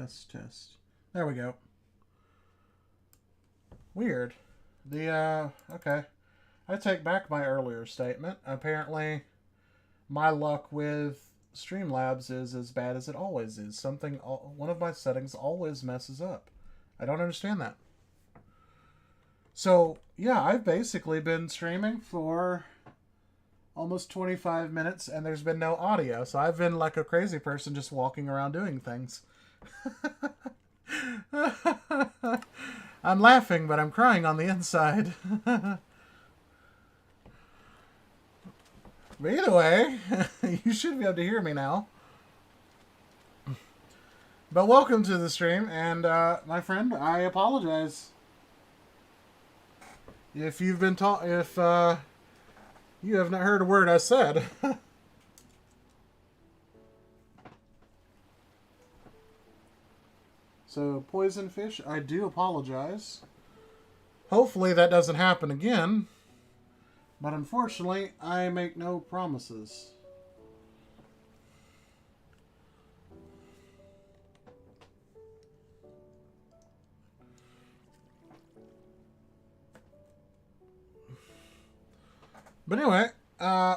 Test, test. There we go. Weird. Okay. I take back my earlier statement. Apparently, my luck with Streamlabs is as bad as it always is. One of my settings always messes up. I don't understand that. So, yeah, I've basically been streaming for almost 25 minutes and there's been no audio. So I've been like a crazy person just walking around doing things. I'm laughing, but I'm crying on the inside. But either way, you should be able to hear me now. But welcome to the stream, and my friend, I apologize if you've been if you have not heard a word I said. So, poison fish, I do apologize. Hopefully that doesn't happen again. But unfortunately, I make no promises. But anyway,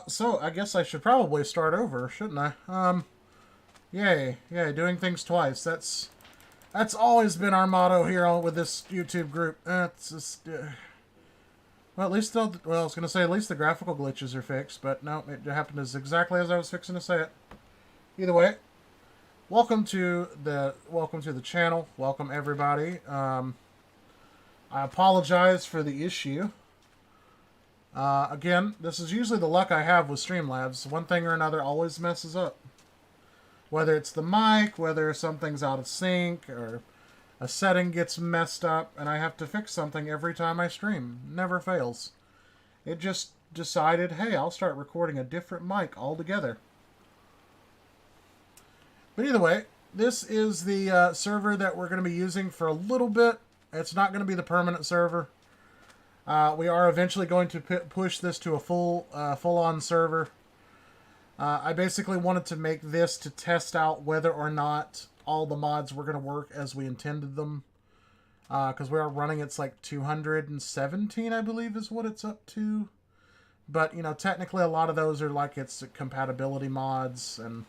so I guess I should probably start over, shouldn't I? Yay, doing things twice. That's always been our motto here with this YouTube group. It's just, well, at least I was gonna say at least the graphical glitches are fixed, but no, it happened exactly as I was fixing to say it. Either way, welcome to the channel. Welcome everybody. I apologize for the issue. Again, this is usually the luck I have with Streamlabs. One thing or another always messes up. Whether it's the mic, whether something's out of sync, or a setting gets messed up, and I have to fix something every time I stream. Never fails. It just decided, hey, I'll start recording a different mic altogether. But either way, this is the server that we're going to be using for a little bit. It's not going to be the permanent server. We are eventually going to push this to a full-on server. I basically wanted to make this to test out whether or not all the mods were going to work as we intended them. Because we are running, it's like 217, I believe, is what it's up to. But, you know, technically a lot of those are like it's compatibility mods and,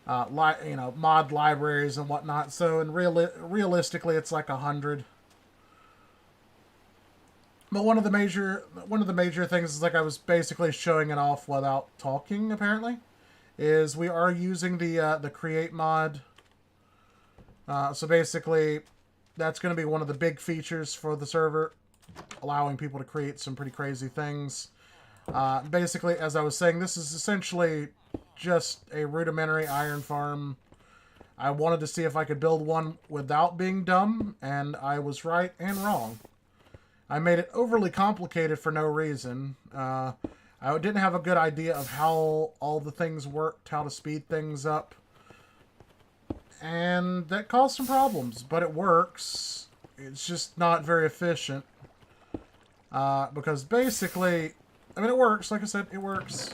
mod libraries and whatnot. So, realistically, it's like 100. But one of the major things is, like I was basically showing it off without talking, apparently, is we are using the create mod. So basically, that's going to be one of the big features for the server, allowing people to create some pretty crazy things. Basically, as I was saying, this is essentially just a rudimentary iron farm. I wanted to see if I could build one without being dumb, and I was right and wrong. I made it overly complicated for no reason. I didn't have a good idea of how all the things worked, how to speed things up. And that caused some problems, but it works. It's just not very efficient. Because basically, I mean, it works. Like I said, it works.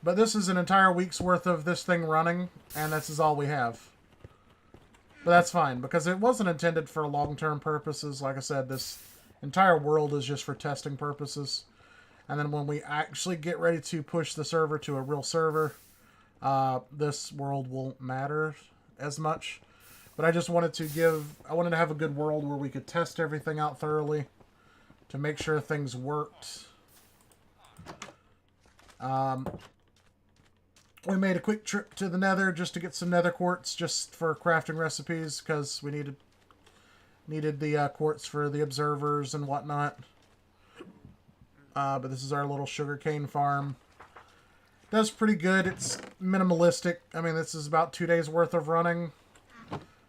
But this is an entire week's worth of this thing running, and this is all we have. But that's fine, because it wasn't intended for long-term purposes. Like I said, this entire world is just for testing purposes. And then when we actually get ready to push the server to a real server, this world won't matter as much. But I just wanted to have a good world where we could test everything out thoroughly to make sure things worked. We made a quick trip to the Nether just to get some Nether quartz just for crafting recipes, because we needed the quartz for the observers and whatnot. But this is our little sugarcane farm. Does pretty good. It's minimalistic. I mean, this is about 2 days worth of running,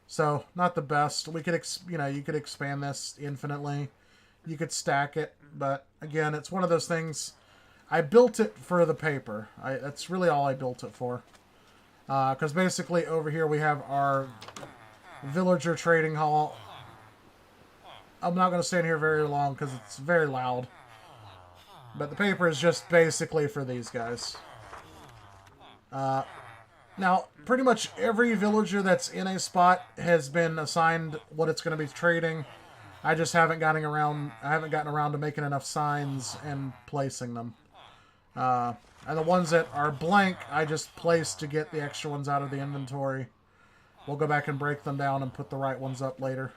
so not the best. We could, you could expand this infinitely. You could stack it, but again, it's one of those things. I built it for the paper. That's really all I built it for. Because basically over here we have our villager trading hall. I'm not going to stand here very long because it's very loud. But the paper is just basically for these guys. Now, pretty much every villager that's in a spot has been assigned what it's going to be trading. I just haven't gotten around. I haven't gotten around to making enough signs and placing them. And the ones that are blank, I just place to get the extra ones out of the inventory. We'll go back and break them down and put the right ones up later.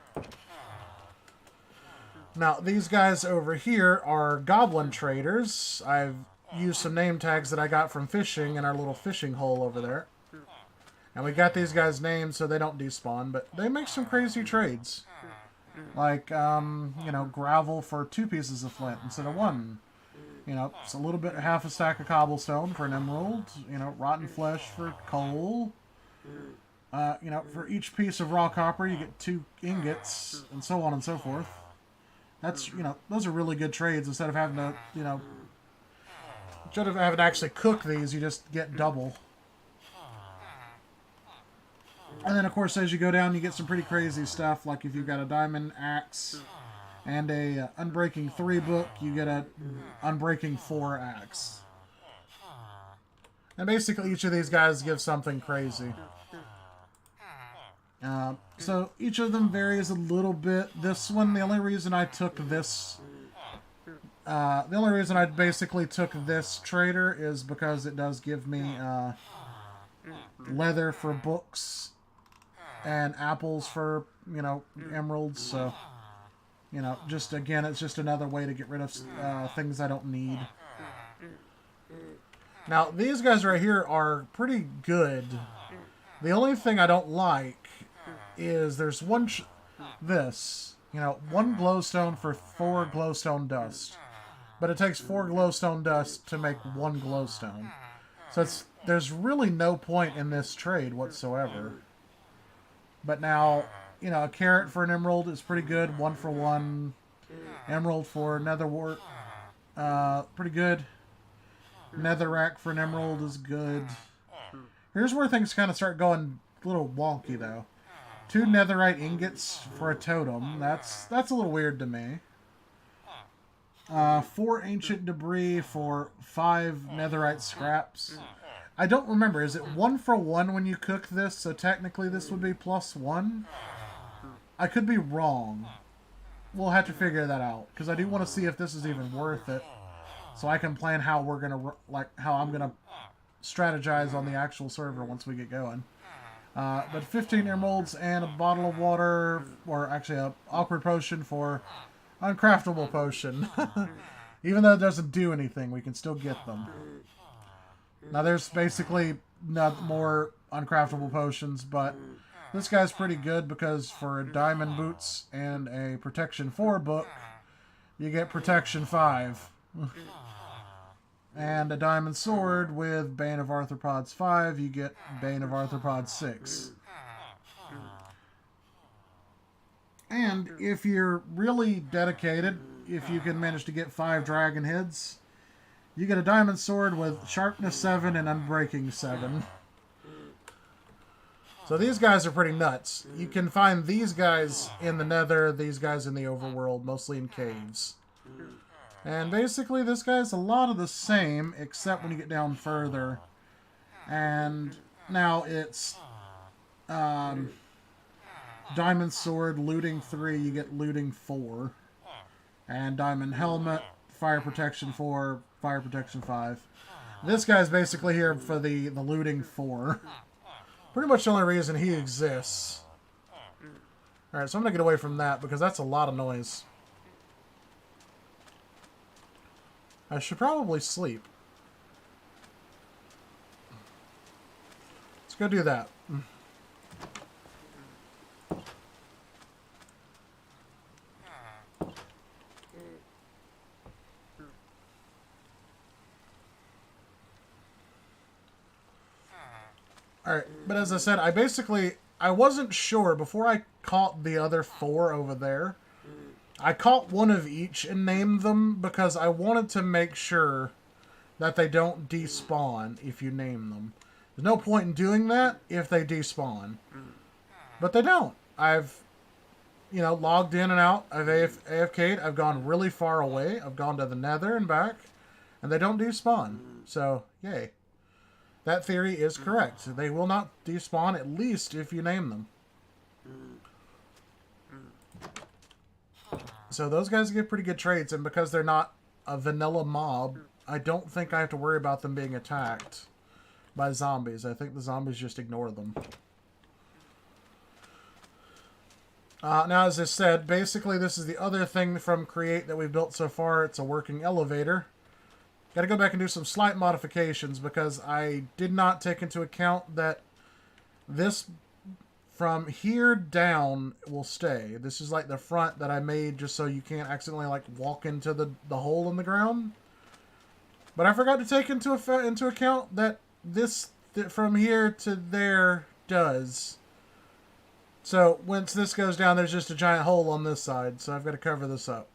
Now, these guys over here are goblin traders. I've used some name tags that I got from fishing in our little fishing hole over there. And we got these guys' names so they don't despawn, but they make some crazy trades. Like, you know, gravel for 2 pieces of flint instead of 1. You know, it's a little bit, half a stack of cobblestone for an emerald. You know, rotten flesh for coal. You know, for each piece of raw copper, you get 2 ingots, and so on and so forth. That's, you know, those are really good trades. Instead of having to, you know, instead of having to actually cook these, you just get double. And then, of course, as you go down, you get some pretty crazy stuff. Like if you've got a diamond axe and a Unbreaking 3 book, you get a Unbreaking 4 axe. And basically, each of these guys gives something crazy. So each of them varies a little bit. This one, the only reason I took this, the only reason I basically took this trader is because it does give me leather for books and apples for, you know, emeralds. So, you know, just again, it's just another way to get rid of things I don't need. Now, these guys right here are pretty good. The only thing I don't like is there's one, this, you know, 1 glowstone for 4 glowstone dust. But it takes 4 glowstone dust to make 1 glowstone. So there's really no point in this trade whatsoever. But now, you know, a carrot for an emerald is pretty good. 1 for 1. Emerald for netherwort, pretty good. Netherrack for an emerald is good. Here's where things kind of start going a little wonky, though. 2 netherite ingots for a totem. That's a little weird to me. 4 ancient debris for 5 netherite scraps. I don't remember. Is it 1 for 1 when you cook this? So technically this would be +1? I could be wrong. We'll have to figure that out. Because I do want to see if this is even worth it. So I can plan how we're going to, like, how I'm going to strategize on the actual server once we get going. But 15 emeralds and a bottle of water, or actually a awkward potion for uncraftable potion. Even though it doesn't do anything, we can still get them. Now there's basically not more uncraftable potions, but this guy's pretty good because for diamond boots and a protection 4 book, you get protection 5. And a diamond sword with Bane of Arthropods 5, you get Bane of Arthropods 6. And if you're really dedicated, if you can manage to get 5 dragon heads, you get a diamond sword with sharpness 7 and unbreaking 7. So these guys are pretty nuts. You can find these guys in the nether, these guys in the overworld, mostly in caves. And basically this guy's a lot of the same, except when you get down further. And now it's diamond sword, looting 3, you get looting 4. And diamond helmet, fire protection 4, fire protection 5. This guy's basically here for the looting 4. Pretty much the only reason he exists. Alright, so I'm going to get away from that because that's a lot of noise. I should probably sleep. Let's go do that. Alright, but as I said, I wasn't sure before I caught the other 4 over there. I caught one of each and named them because I wanted to make sure that they don't despawn if you name them. There's no point in doing that if they despawn. But they don't. I've, you know, logged in and out. I've AFK'd. I've gone really far away. I've gone to the nether and back. And they don't despawn. So, yay. That theory is correct. They will not despawn, at least if you name them. So those guys get pretty good traits, and because they're not a vanilla mob, I don't think I have to worry about them being attacked by zombies. I think the zombies just ignore them. Now, as I said, basically this is the other thing from Create that we've built so far. It's a working elevator. Got to go back and do some slight modifications because I did not take into account that this from here down will stay. This is like the front that I made just so you can't accidentally like walk into the hole in the ground. But I forgot to take into account that this from here to there does. So once this goes down, there's just a giant hole on this side. So I've got to cover this up.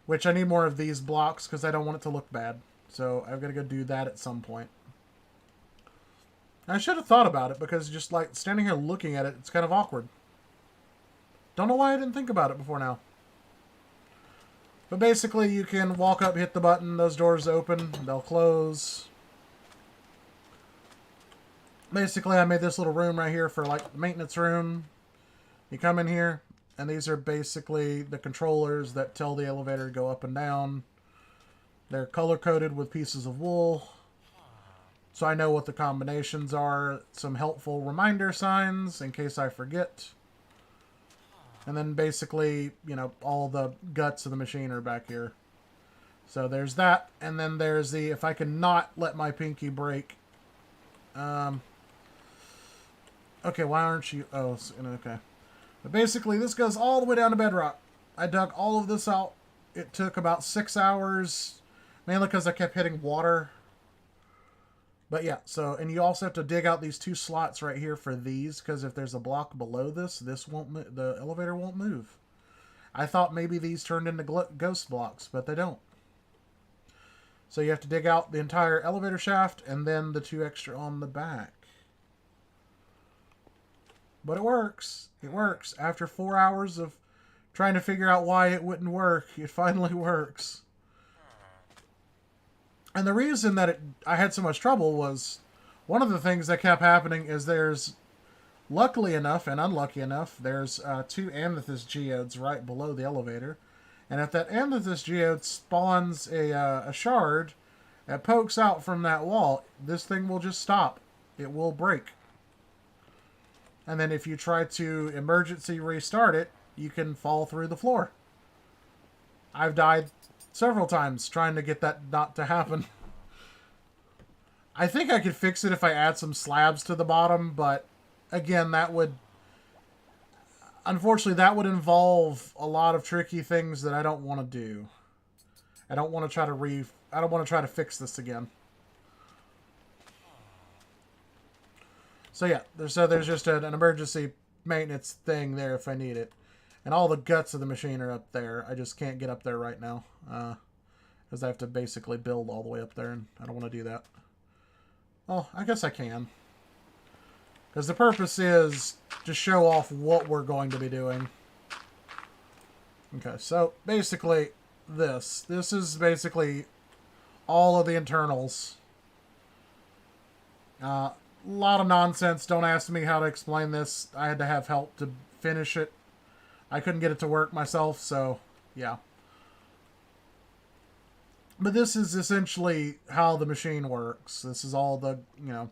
Which I need more of these blocks because I don't want it to look bad. So I've got to go do that at some point. I should have thought about it because just like standing here looking at it, it's kind of awkward. Don't know why I didn't think about it before now. But basically you can walk up, hit the button, those doors open, they'll close. Basically I made this little room right here for like the maintenance room. You come in here and these are basically the controllers that tell the elevator to go up and down. They're color-coded with pieces of wool. So I know what the combinations are. Some helpful reminder signs in case I forget. And then basically, you know, all the guts of the machine are back here. So there's that. And then there's the, if I can not let my pinky break. Okay, why aren't you? Oh, okay. But basically, this goes all the way down to bedrock. I dug all of this out. It took about 6 hours. Mainly because I kept hitting water. But yeah, so, and you also have to dig out these 2 slots right here for these, because if there's a block below this, the elevator won't move. I thought maybe these turned into ghost blocks, but they don't. So you have to dig out the entire elevator shaft, and then the 2 extra on the back. But it works. It works. After 4 hours of trying to figure out why it wouldn't work, it finally works. And the reason that I had so much trouble was one of the things that kept happening is there's, luckily enough and unlucky enough, there's 2 amethyst geodes right below the elevator. And if that amethyst geode spawns a shard that pokes out from that wall, this thing will just stop. It will break. And then if you try to emergency restart it, you can fall through the floor. I've died several times trying to get that not to happen. I think I could fix it if I add some slabs to the bottom, but again, that would... Unfortunately, that would involve a lot of tricky things that I don't want to do. I don't want to try to I don't want to try to fix this again. So yeah, there's just an emergency maintenance thing there if I need it. And all the guts of the machine are up there. I just can't get up there right now. Because I have to basically build all the way up there, and I don't want to do that. Well, I guess I can. Because the purpose is to show off what we're going to be doing. Okay, so basically this is basically all of the internals. A lot of nonsense. Don't ask me how to explain this. I had to have help to finish it. I couldn't get it to work myself, so yeah. But this is essentially how the machine works. This is all the, you know,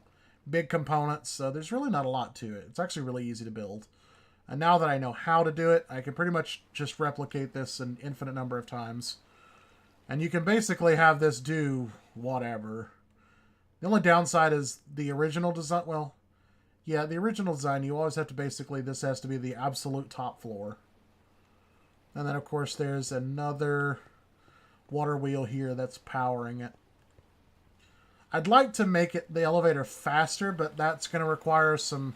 big components. So there's really not a lot to it. It's actually really easy to build. And now that I know how to do it, I can pretty much just replicate this an infinite number of times. And you can basically have this do whatever. The only downside is the original design. Well, yeah, the original design, you always have to basically, this has to be the absolute top floor. And then, of course, there's another water wheel here that's powering it. I'd like to make it the elevator faster, but that's going to require some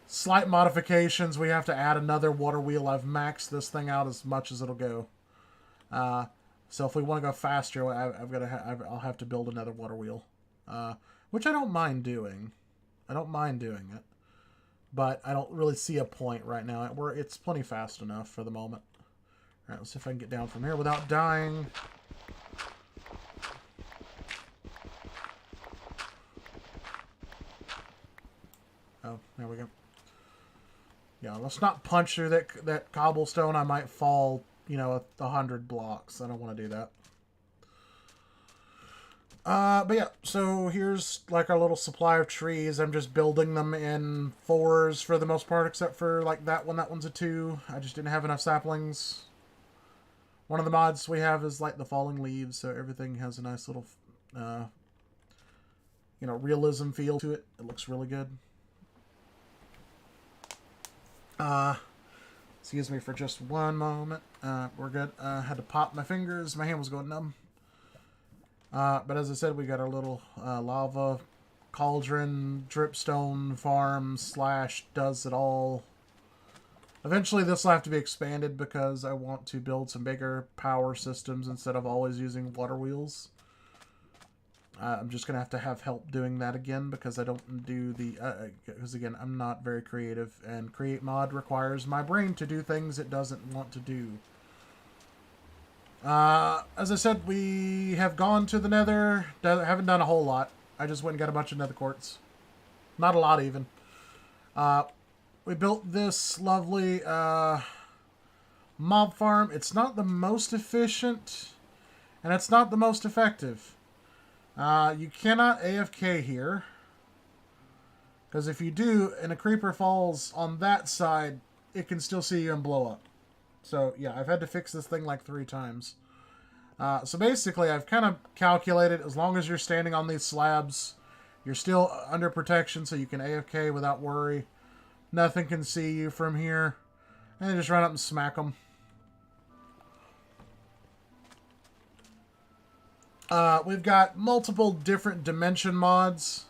slight modifications. We have to add another water wheel. I've maxed this thing out as much as it'll go. So if we want to go faster, I'll have to build another water wheel, which I don't mind doing. I don't mind doing it, but I don't really see a point right now. It's plenty fast enough for the moment. All right, let's see if I can get down from here without dying. Oh, there we go. Yeah, let's not punch through that cobblestone. I might fall, 100 blocks. I don't want to do that. But yeah, so here's like our little supply of trees. I'm just building them in 4s for the most part, except for like that one. That one's a 2. I just didn't have enough saplings. One of the mods we have is like the falling leaves, so everything has a nice little, realism feel to it. It looks really good. Excuse me for just one moment. We're good. Had to pop my fingers. My hand was going numb. But as I said, we got our little lava cauldron dripstone farm / does it all. Eventually this will have to be expanded because I want to build some bigger power systems instead of always using water wheels. I'm just going to have help doing that again because I don't do the... because again, I'm not very creative, and Create Mod requires my brain to do things it doesn't want to do. As I said, we have gone to the Nether. Haven't done a whole lot. I just went and got a bunch of Nether quartz. Not a lot, even. We built this lovely mob farm. It's not the most efficient, and it's not the most effective. You cannot AFK here, because if you do, and a creeper falls on that side, it can still see you and blow up. So, yeah, I've had to fix this thing like 3 times. So basically, I've kind of calculated, as long as you're standing on these slabs, you're still under protection, so you can AFK without worry. Nothing can see you from here. And then just run up and smack them. We've got multiple different dimension mods.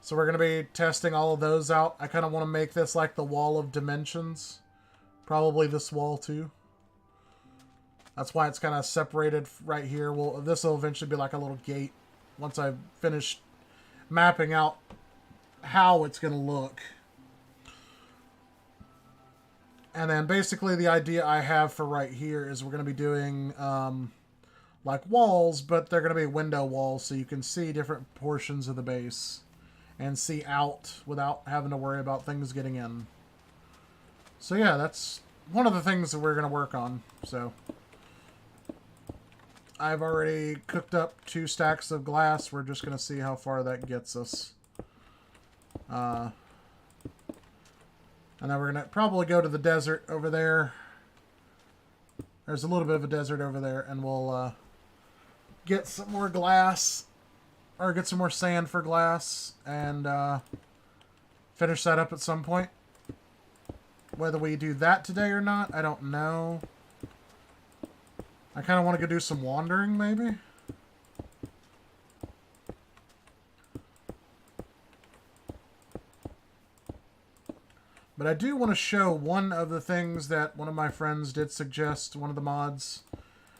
So we're going to be testing all of those out. I kind of want to make this like the wall of dimensions. Probably this wall too. That's why it's kind of separated right here. Well, this will eventually be like a little gate once I've finished mapping out how it's going to look. And then basically the idea I have for right here is we're going to be doing like walls, but they're going to be window walls so you can see different portions of the base and see out without having to worry about things getting in. So yeah, that's one of the things that we're going to work on. So I've already cooked up 2 stacks of glass. We're just going to see how far that gets us. And then we're going to probably go to the desert over there. There's a little bit of a desert over there, and we'll get some more glass, or get some more sand for glass, and finish that up at some point. Whether we do that today or not, I don't know. I kind of want to go do some wandering, maybe. But I do want to show one of the things that one of my friends did suggest, one of the mods,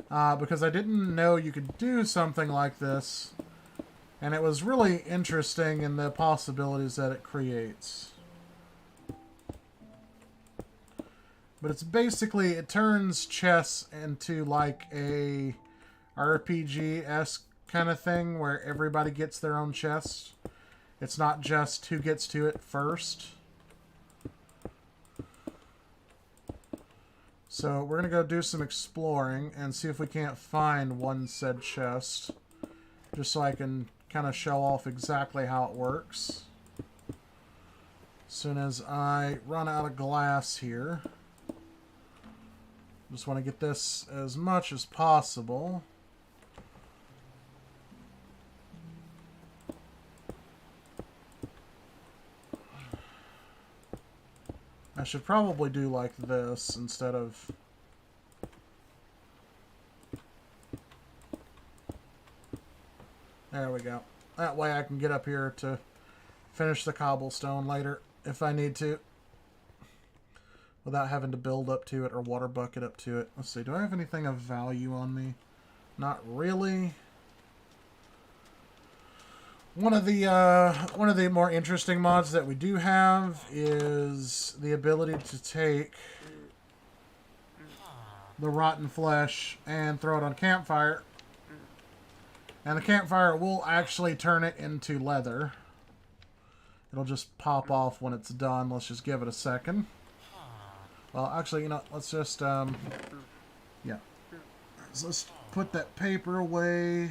because I didn't know you could do something like this, and it was really interesting in the possibilities that it creates. But it's basically, it turns chess into like a RPG-esque kind of thing where everybody gets their own chest. It's not just who gets to it first. So we're going to go do some exploring and see if we can't find one said chest. Just so I can kind of show off exactly how it works. As soon as I run out of glass here. Just want to get this as much as possible. I should probably do like this instead of... There we go. That way I can get up here to finish the cobblestone later if I need to. Without having to build up to it or water bucket up to it. Let's see, do I have anything of value on me? Not really. One of the more interesting mods that we do have is the ability to take the rotten flesh and throw it on a campfire. And the campfire will actually turn it into leather. It'll just pop off when it's done. Let's just give it a second. Well, actually, you know, let's just, yeah. So let's put that paper away.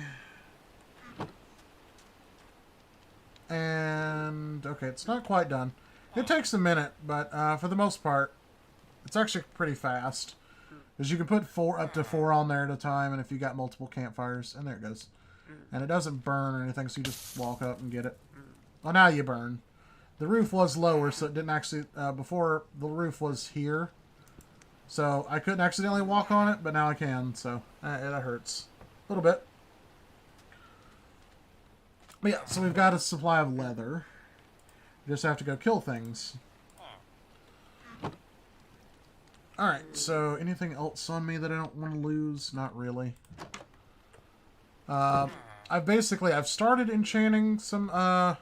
And, okay, it's not quite done. It takes a minute, but for the most part, it's actually pretty fast. Because you can put up to four on there at a time, and if you got multiple campfires, and there it goes. And it doesn't burn or anything, so you just walk up and get it. Well, now you burn. The roof was lower, so it didn't actually... before, the roof was here. So I couldn't accidentally walk on it, but now I can, so that hurts. A little bit. But yeah, so we've got a supply of leather. We just have to go kill things. Alright, so anything else on me that I don't want to lose? Not really. I've started enchanting some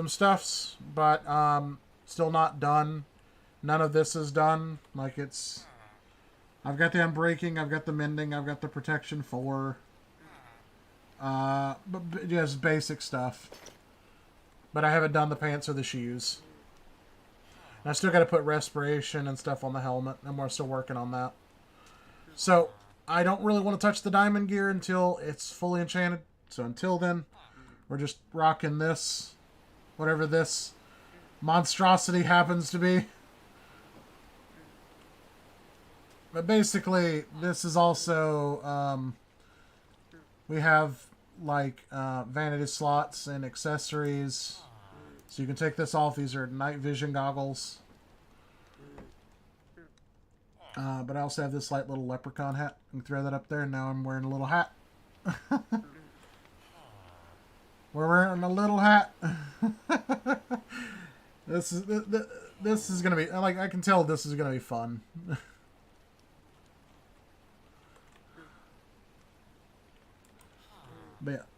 stuffs, but still not done. None of this is done. Like I've got the unbreaking, I've got the mending, I've got the protection 4. But just basic stuff. But I haven't done the pants or the shoes. And I still got to put respiration and stuff on the helmet, and we're still working on that. So, I don't really want to touch the diamond gear until it's fully enchanted. So until then, we're just rocking this. Whatever this monstrosity happens to be. But basically, this is also... we have, like, vanity slots and accessories. So you can take this off. These are night vision goggles. But I also have this light little leprechaun hat. You can throw that up there, and now I'm wearing a little hat. We're wearing a little hat. This is gonna be, like, I can tell this is gonna be fun.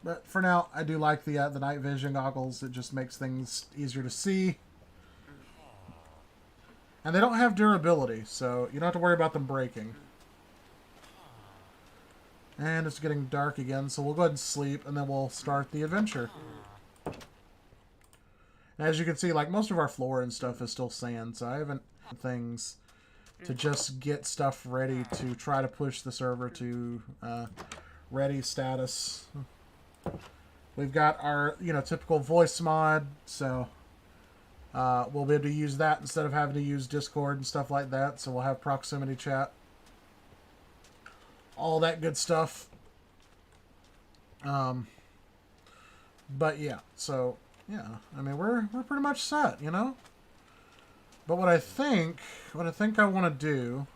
But for now, I do like the night vision goggles. It just makes things easier to see. And they don't have durability, so you don't have to worry about them breaking. And it's getting dark again, so we'll go ahead and sleep, and then we'll start the adventure. And as you can see, like, most of our floor and stuff is still sand, so I haven't things to just get stuff ready to try to push the server to ready status. We've got our, typical voice mod, so we'll be able to use that instead of having to use Discord and stuff like that, so we'll have proximity chat. All that good stuff. But yeah, so, yeah, I mean, we're pretty much set, But what I think I want to do,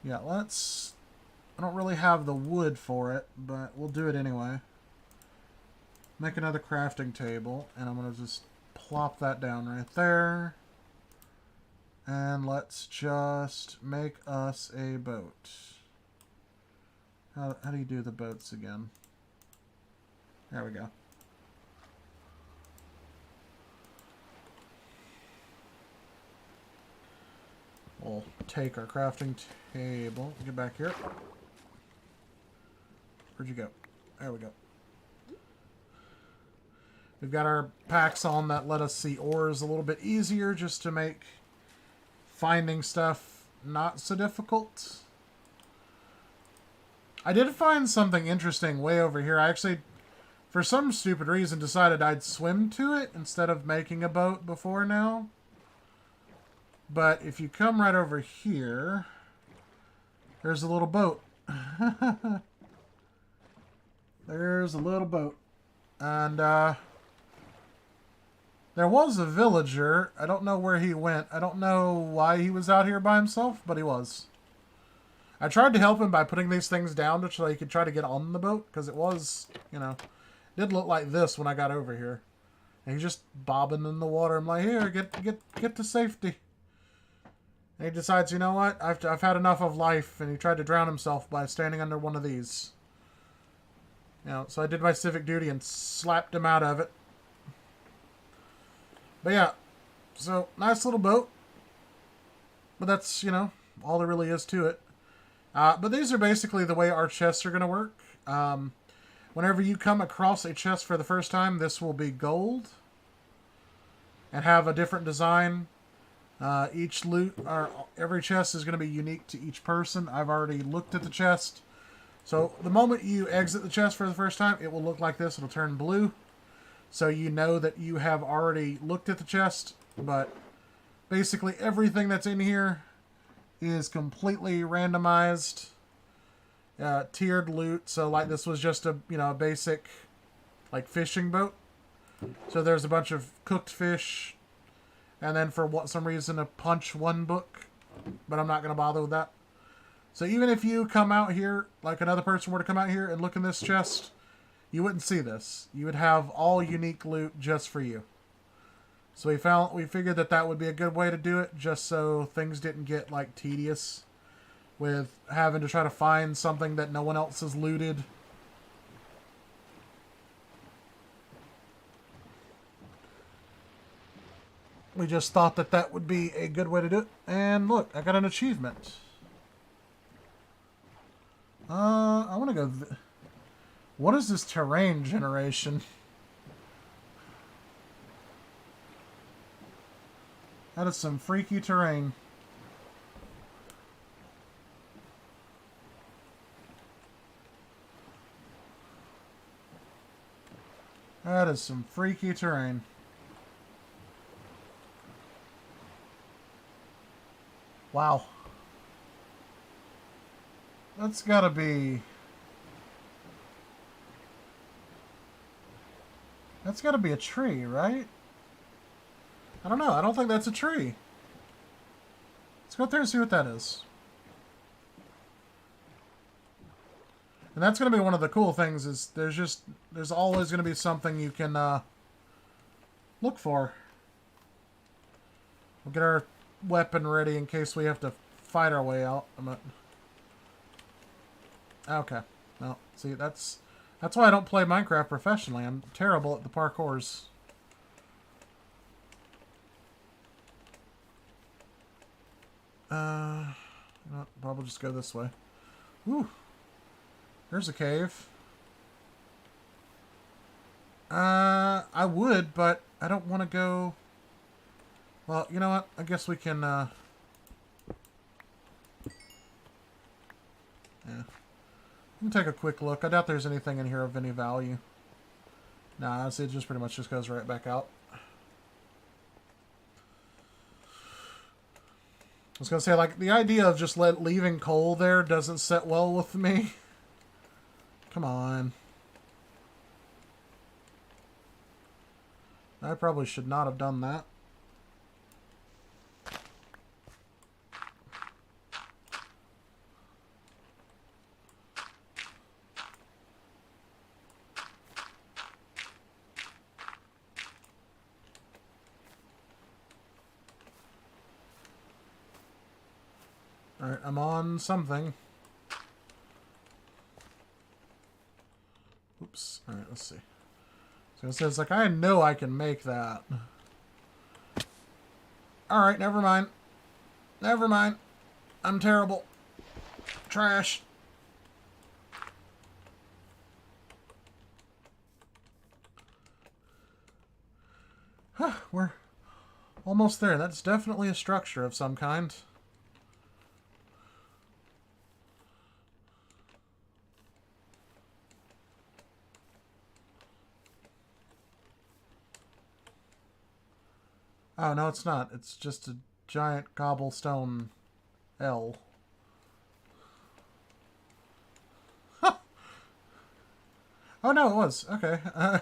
yeah, I don't really have the wood for it, but we'll do it anyway. Make another crafting table, and I'm going to just plop that down right there. And let's just make us a boat. How do you do the boats again? There we go. We'll take our crafting table. Get back here. Where'd you go? There we go. We've got our packs on that let us see ores a little bit easier, just to make finding stuff not so difficult. I did find something interesting way over here. I actually, for some stupid reason, decided I'd swim to it instead of making a boat before now. But if you come right over here, there's a little boat. There's a little boat. And, there was a villager. I don't know where he went. I don't know why he was out here by himself, but he was. I tried to help him by putting these things down so he could try to get on the boat, because it was, did look like this when I got over here. And he's just bobbing in the water. I'm like, here, get to safety. And he decides, you know what? I've had enough of life, and he tried to drown himself by standing under one of these. So I did my civic duty and slapped him out of it. But yeah, so nice little boat. But that's, all there really is to it. But these are basically the way our chests are going to work. Whenever you come across a chest for the first time, this will be gold. and have a different design. Each loot, or every chest is going to be unique to each person. I've already looked at the chest. So the moment you exit the chest for the first time, it will look like this. It'll turn blue. So you know that you have already looked at the chest. But basically everything that's in here is completely randomized. Tiered loot. So like this was just a basic like fishing boat. So there's a bunch of cooked fish, and then for some reason a punch one book, but I'm not going to bother with that. So even if you come out here, like another person were to come out here and look in this chest, you wouldn't see this. You would have all unique loot just for you. So we figured that would be a good way to do it, just so things didn't get like tedious with having to try to find something that no one else has looted. We just thought that would be a good way to do it. And look, I got an achievement. I want to go... What is this terrain generation? That is some freaky terrain. That is some freaky terrain. Wow. That's gotta be... That's gotta be a tree, right? I don't know. I don't think that's a tree. Let's go up there and see what that is. And that's going to be one of the cool things is there's always going to be something you can look for. We'll get our weapon ready in case we have to fight our way out. Okay. Well, see, that's why I don't play Minecraft professionally. I'm terrible at the parkours. Probably just go this way. Whew. There's a cave. I would, but I don't want to go... Well, you know what? I guess we can, yeah. Let me take a quick look. I doubt there's anything in here of any value. Nah, it just pretty much just goes right back out. I was going to say, like, the idea of just leaving coal there doesn't set well with me. Come on. I probably should not have done that. Alright, I'm on something. Oops. Alright, let's see. So it says, like, I know I can make that. Alright, never mind. Never mind. I'm terrible. Trash. We're almost there. That's definitely a structure of some kind. Oh, no, it's not. It's just a giant cobblestone L. Huh. Oh, no, it was. Okay. Well,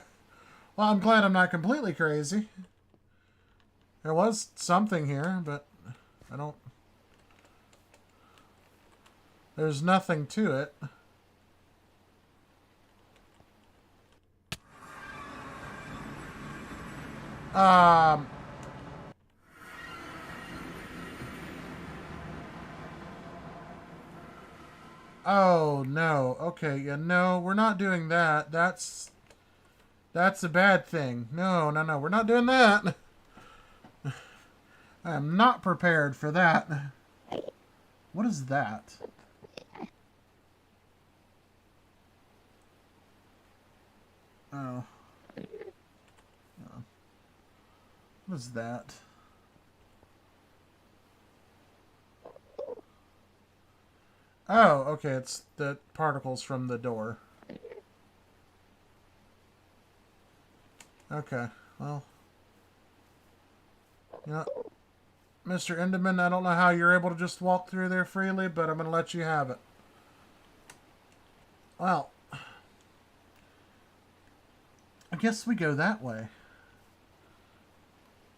I'm glad I'm not completely crazy. There was something here, but I don't... There's nothing to it. Oh, no. Okay, yeah, no, we're not doing that. That's a bad thing. No, no, no, we're not doing that. I am not prepared for that. What is that? Oh. What is that? Oh, okay, it's the particles from the door. Okay, well. You know, Mr. Enderman, I don't know how you're able to just walk through there freely, but I'm going to let you have it. Well, I guess we go that way.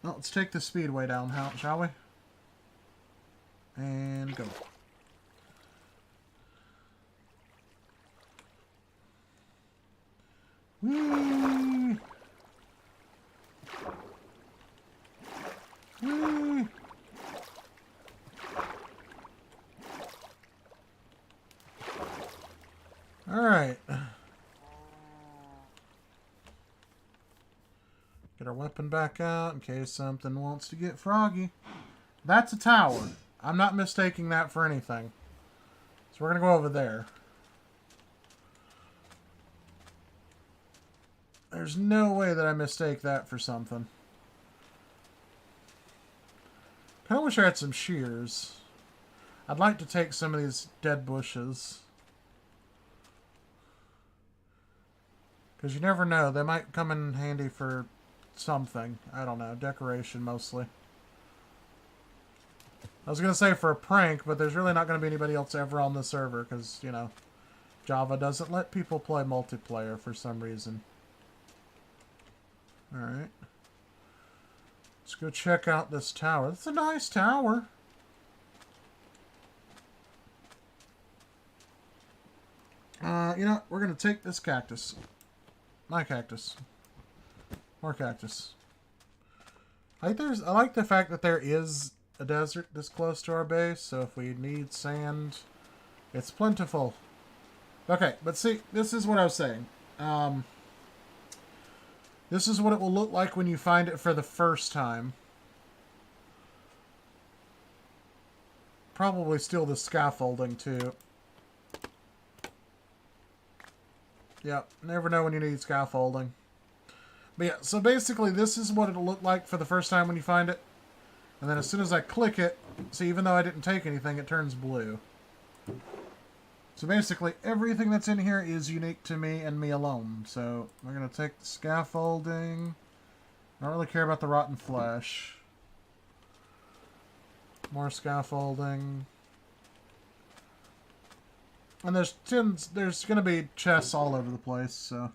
Well, let's take the speedway down, shall we? And go. Whee! Whee! Alright. Get our weapon back out in case something wants to get froggy. That's a tower. I'm not mistaking that for anything. So we're going to go over there. There's no way that I mistake that for something. Kind of wish I had some shears. I'd like to take some of these dead bushes. Because you never know. They might come in handy for something. I don't know. Decoration mostly. I was going to say for a prank, but there's really not going to be anybody else ever on the server. Because, you know, Java doesn't let people play multiplayer for some reason. Alright. Let's go check out this tower. It's a nice tower. You know, we're going to take this cactus. My cactus. More cactus. I like the fact that there is a desert this close to our base, so if we need sand, it's plentiful. Okay, but see, this is what I was saying. This is what it will look like when you find it for the first time. Probably steal the scaffolding, too. Yep, never know when you need scaffolding. But yeah, so basically this is what it'll look like for the first time when you find it. And then as soon as I click it, see, even though I didn't take anything, it turns blue. So basically everything that's in here is unique to me and me alone. So we're going to take the scaffolding. I don't really care about the rotten flesh. More scaffolding. And there's going to be chests all over the place, so.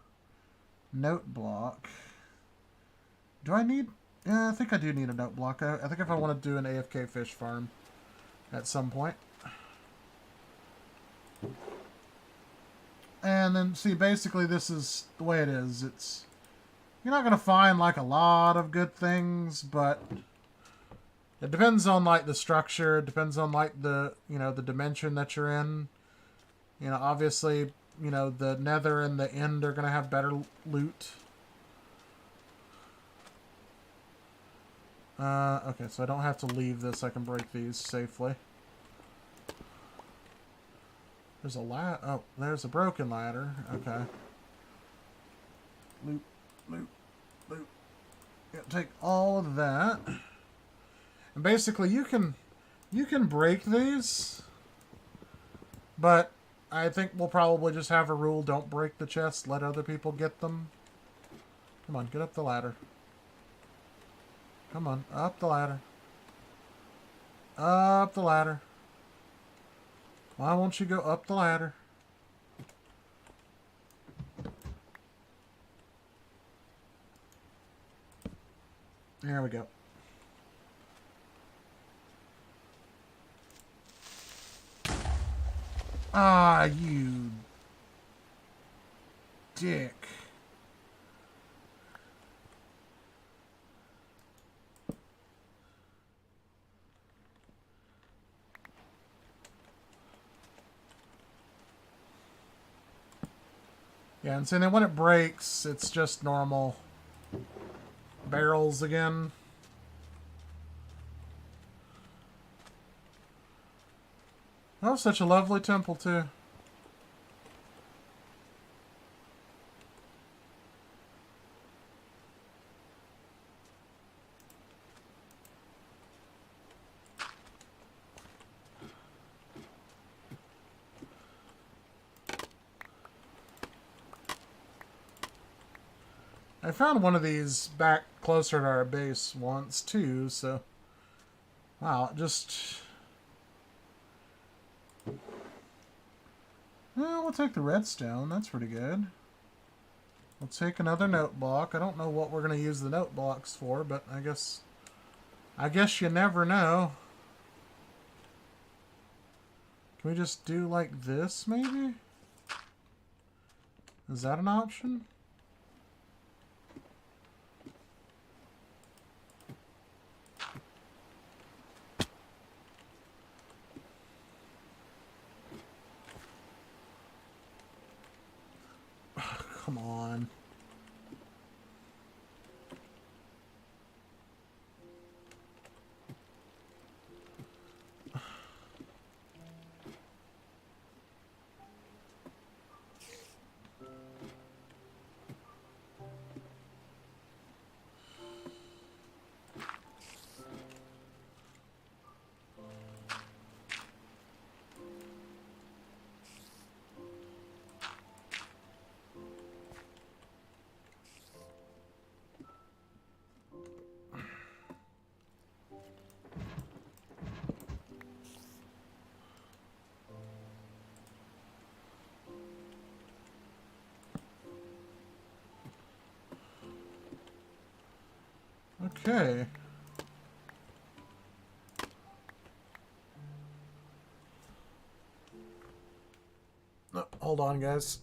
Note block. Do I need... Yeah, I think I do need a note block. I think if I want to do an AFK fish farm at some point. And then, see, basically this is the way it is. It's... You're not going to find, like, a lot of good things, but... It depends on, like, the structure. It depends on, like, the, you know, the dimension that you're in. You know, obviously, you know, the nether and the end are going to have better loot. Okay, so I don't have to leave this. I can break these safely. There's a ladder. Oh, there's a broken ladder. Okay. Loot, loot, loot. Yeah, take all of that. And basically, you can break these, but I think we'll probably just have a rule: don't break the chest. Let other people get them. Come on, get up the ladder. Come on, up the ladder. Up the ladder. Why won't you go up the ladder? There we go. Ah, you dick. Yeah, and so then when it breaks, it's just normal barrels again. Oh, such a lovely temple, too. I found one of these back closer to our base once, too, so... Wow, just... Well, we'll take the redstone. That's pretty good. We'll take another note block. I don't know what we're going to use the note blocks for, but I guess you never know. Can we just do like this, maybe? Is that an option? Come on. Okay. Oh, hold on, guys.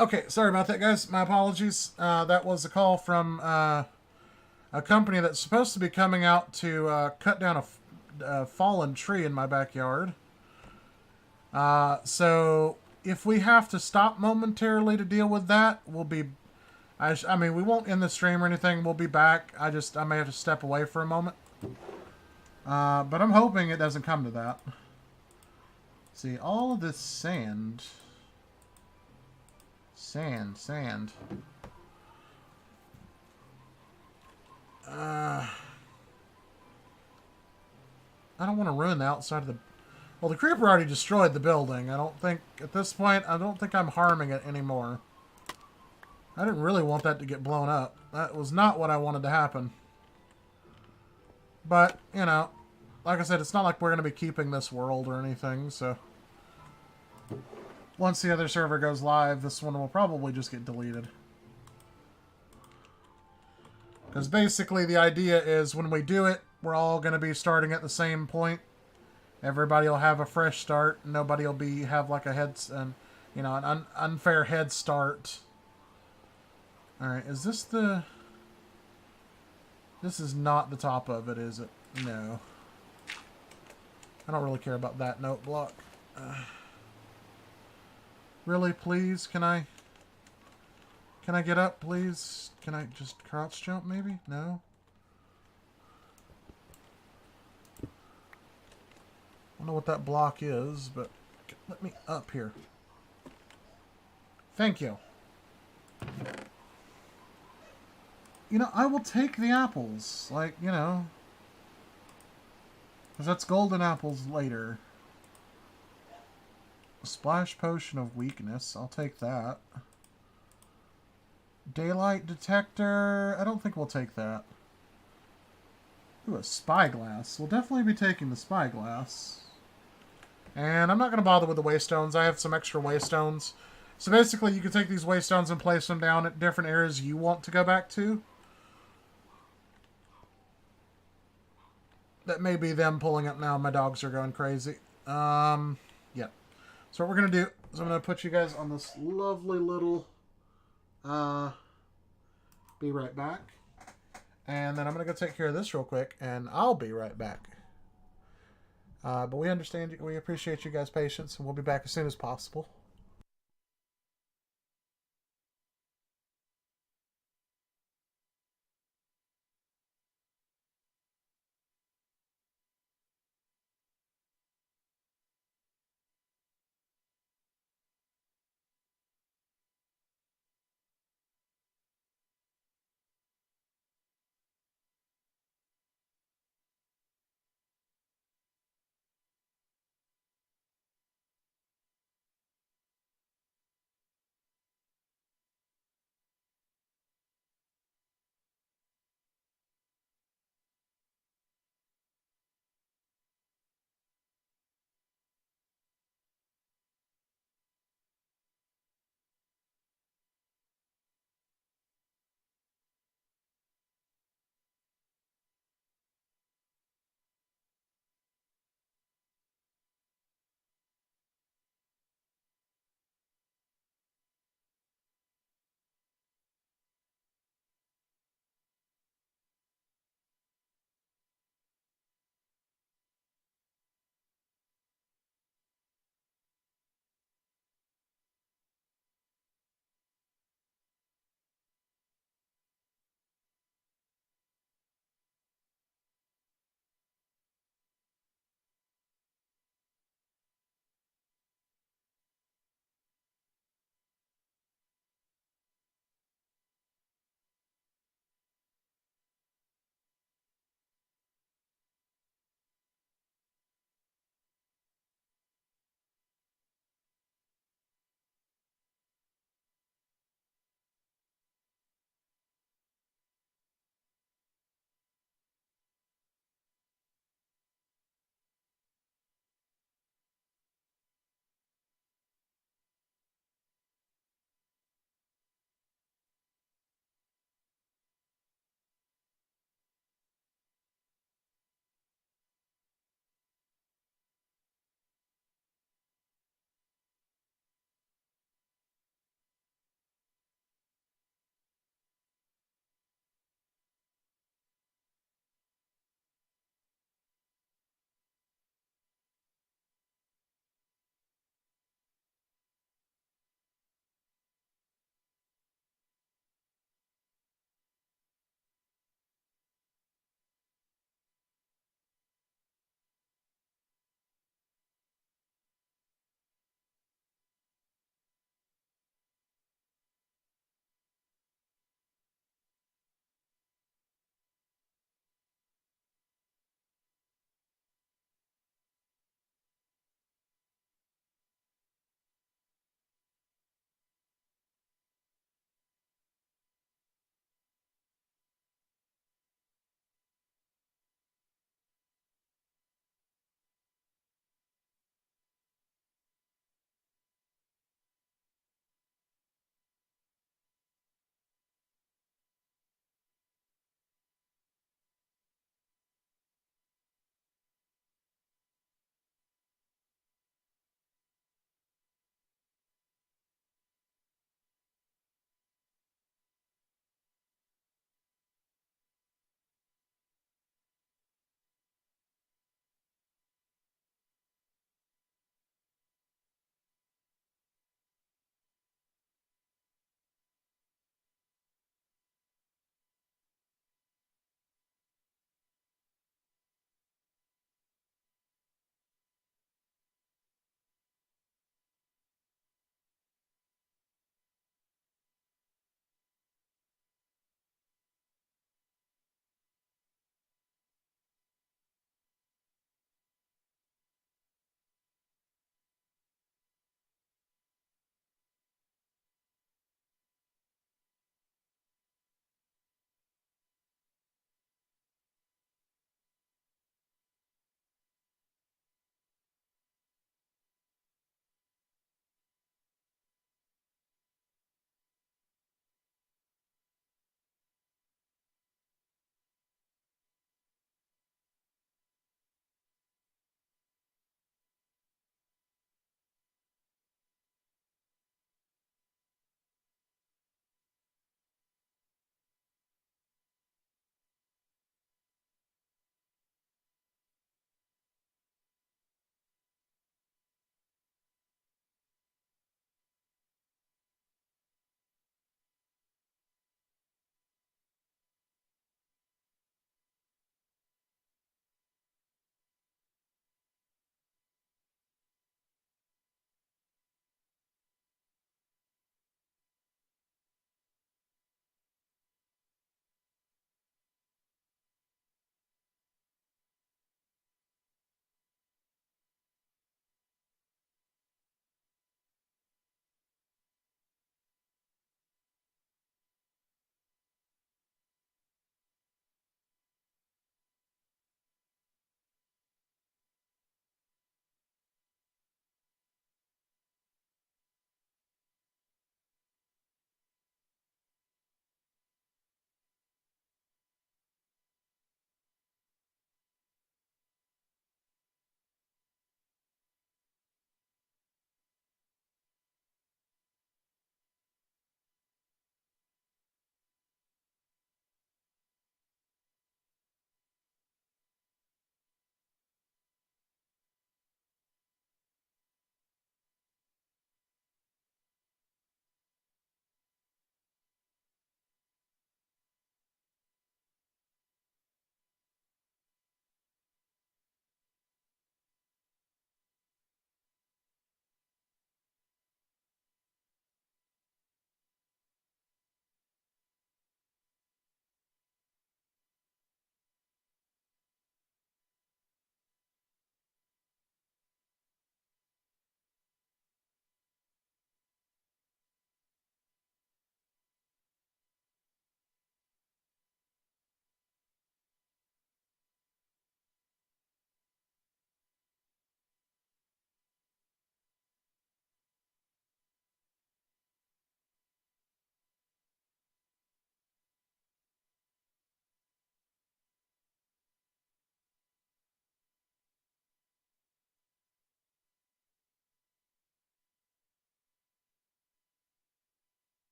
Okay, sorry about that, guys. My apologies. That was a call from a company that's supposed to be coming out to cut down a fallen tree in my backyard. So if we have to stop momentarily to deal with that, we'll be... I mean, we won't end the stream or anything. We'll be back. I may have to step away for a moment. But I'm hoping it doesn't come to that. See, all of this sand... Sand. I don't want to ruin the outside of the... Well, the creeper already destroyed the building. I don't think, at this point, I'm harming it anymore. I didn't really want that to get blown up. That was not what I wanted to happen. But, you know, like I said, it's not like we're going to be keeping this world or anything, so... Once the other server goes live, this one will probably just get deleted. Because basically the idea is when we do it, we're all going to be starting at the same point. Everybody will have a fresh start. Nobody will have like an unfair head start. Alright, is this the... This is not the top of it, is it? No. I don't really care about that note block. Really, please? Can I get up, please? Can I just crouch jump, maybe? No? I don't know what that block is, but... Let me up here. Thank you. You know, I will take the apples. Like, you know. Because that's golden apples later. A splash potion of weakness. I'll take that. Daylight detector. I don't think we'll take that. Ooh, a spyglass. We'll definitely be taking the spyglass. And I'm not going to bother with the waystones. I have some extra waystones. So basically, you can take these waystones and place them down at different areas you want to go back to. That may be them pulling up now. My dogs are going crazy. Yeah. So what we're going to do is I'm going to put you guys on this lovely little... be right back. And then I'm going to go take care of this real quick, and I'll be right back. But we understand, we appreciate you guys' patience, and we'll be back as soon as possible.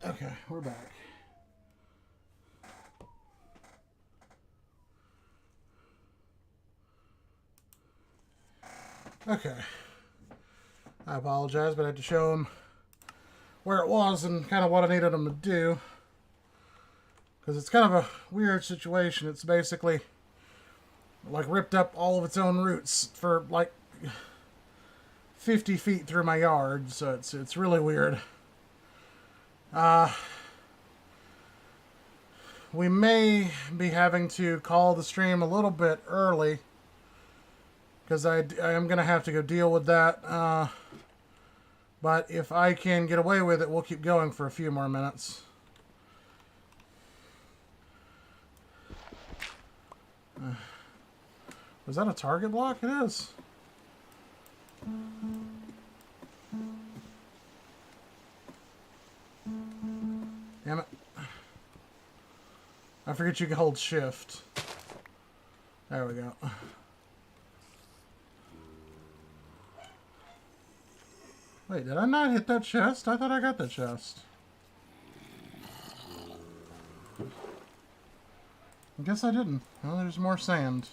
Okay, we're back. Okay. I apologize, but I had to show him where it was and kind of what I needed him to do. Because it's kind of a weird situation. It's basically like ripped up all of its own roots for like 50 feet through my yard, so it's really weird. We may be having to call the stream a little bit early because I am going to have to go deal with that. But if I can get away with it, we'll keep going for a few more minutes. Was that a target block? It is. Damn it. I forget you can hold shift. There we go. Wait, did I not hit that chest? I thought I got the chest. I guess I didn't. Well, there's more sand.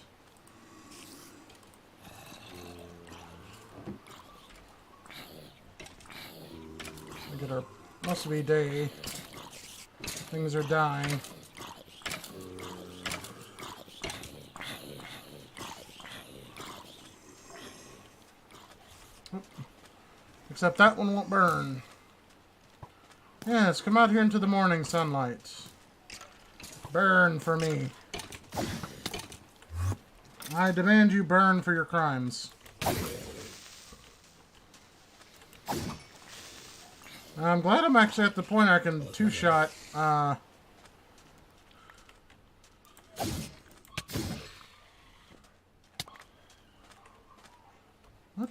Look at our... Must be day. Things are dying. Except that one won't burn. Yes, come out here into the morning sunlight. Burn for me. I demand you burn for your crimes. I'm glad I'm actually at the point I can two-shot, What?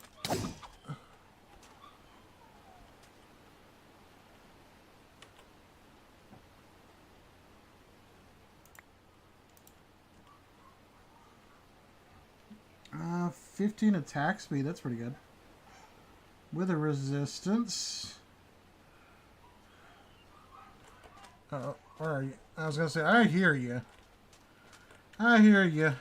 15 attack speed, that's pretty good. With a resistance. Where are you? I was gonna say, I hear you. I hear you.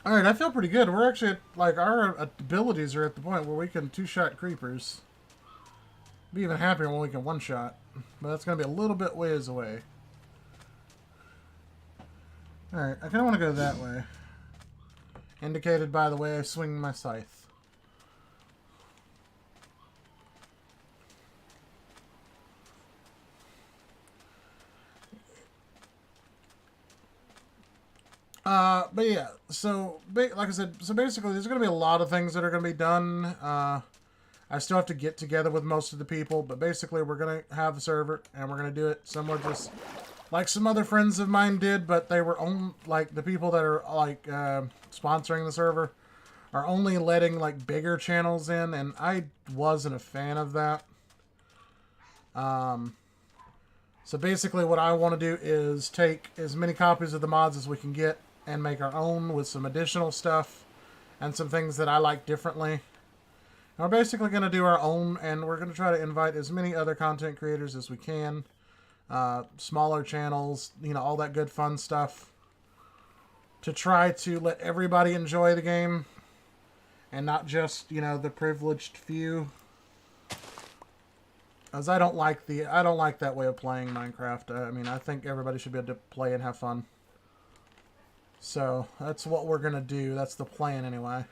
Alright, I feel pretty good. We're actually, like, our abilities are at the point where we can two-shot creepers. Be even happier when we can one-shot. But that's gonna be a little bit ways away. Alright, I kinda wanna go that way. Indicated by the way I swing my scythe. But yeah, so, like I said, so basically there's going to be a lot of things that are going to be done. I still have to get together with most of the people, but basically we're going to have a server, and we're going to do it somewhere just like some other friends of mine did, but they were only, like, the people that are, like, sponsoring the server are only letting, like, bigger channels in, and I wasn't a fan of that. So basically what I want to do is take as many copies of the mods as we can get and make our own with some additional stuff and some things that I like differently. And we're basically going to do our own, and we're going to try to invite as many other content creators as we can. Smaller channels, you know, all that good fun stuff. To try to let everybody enjoy the game and not just, you know, the privileged few. As I don't like that way of playing Minecraft. I mean, I think everybody should be able to play and have fun. So, that's what we're going to do. That's the plan, anyway.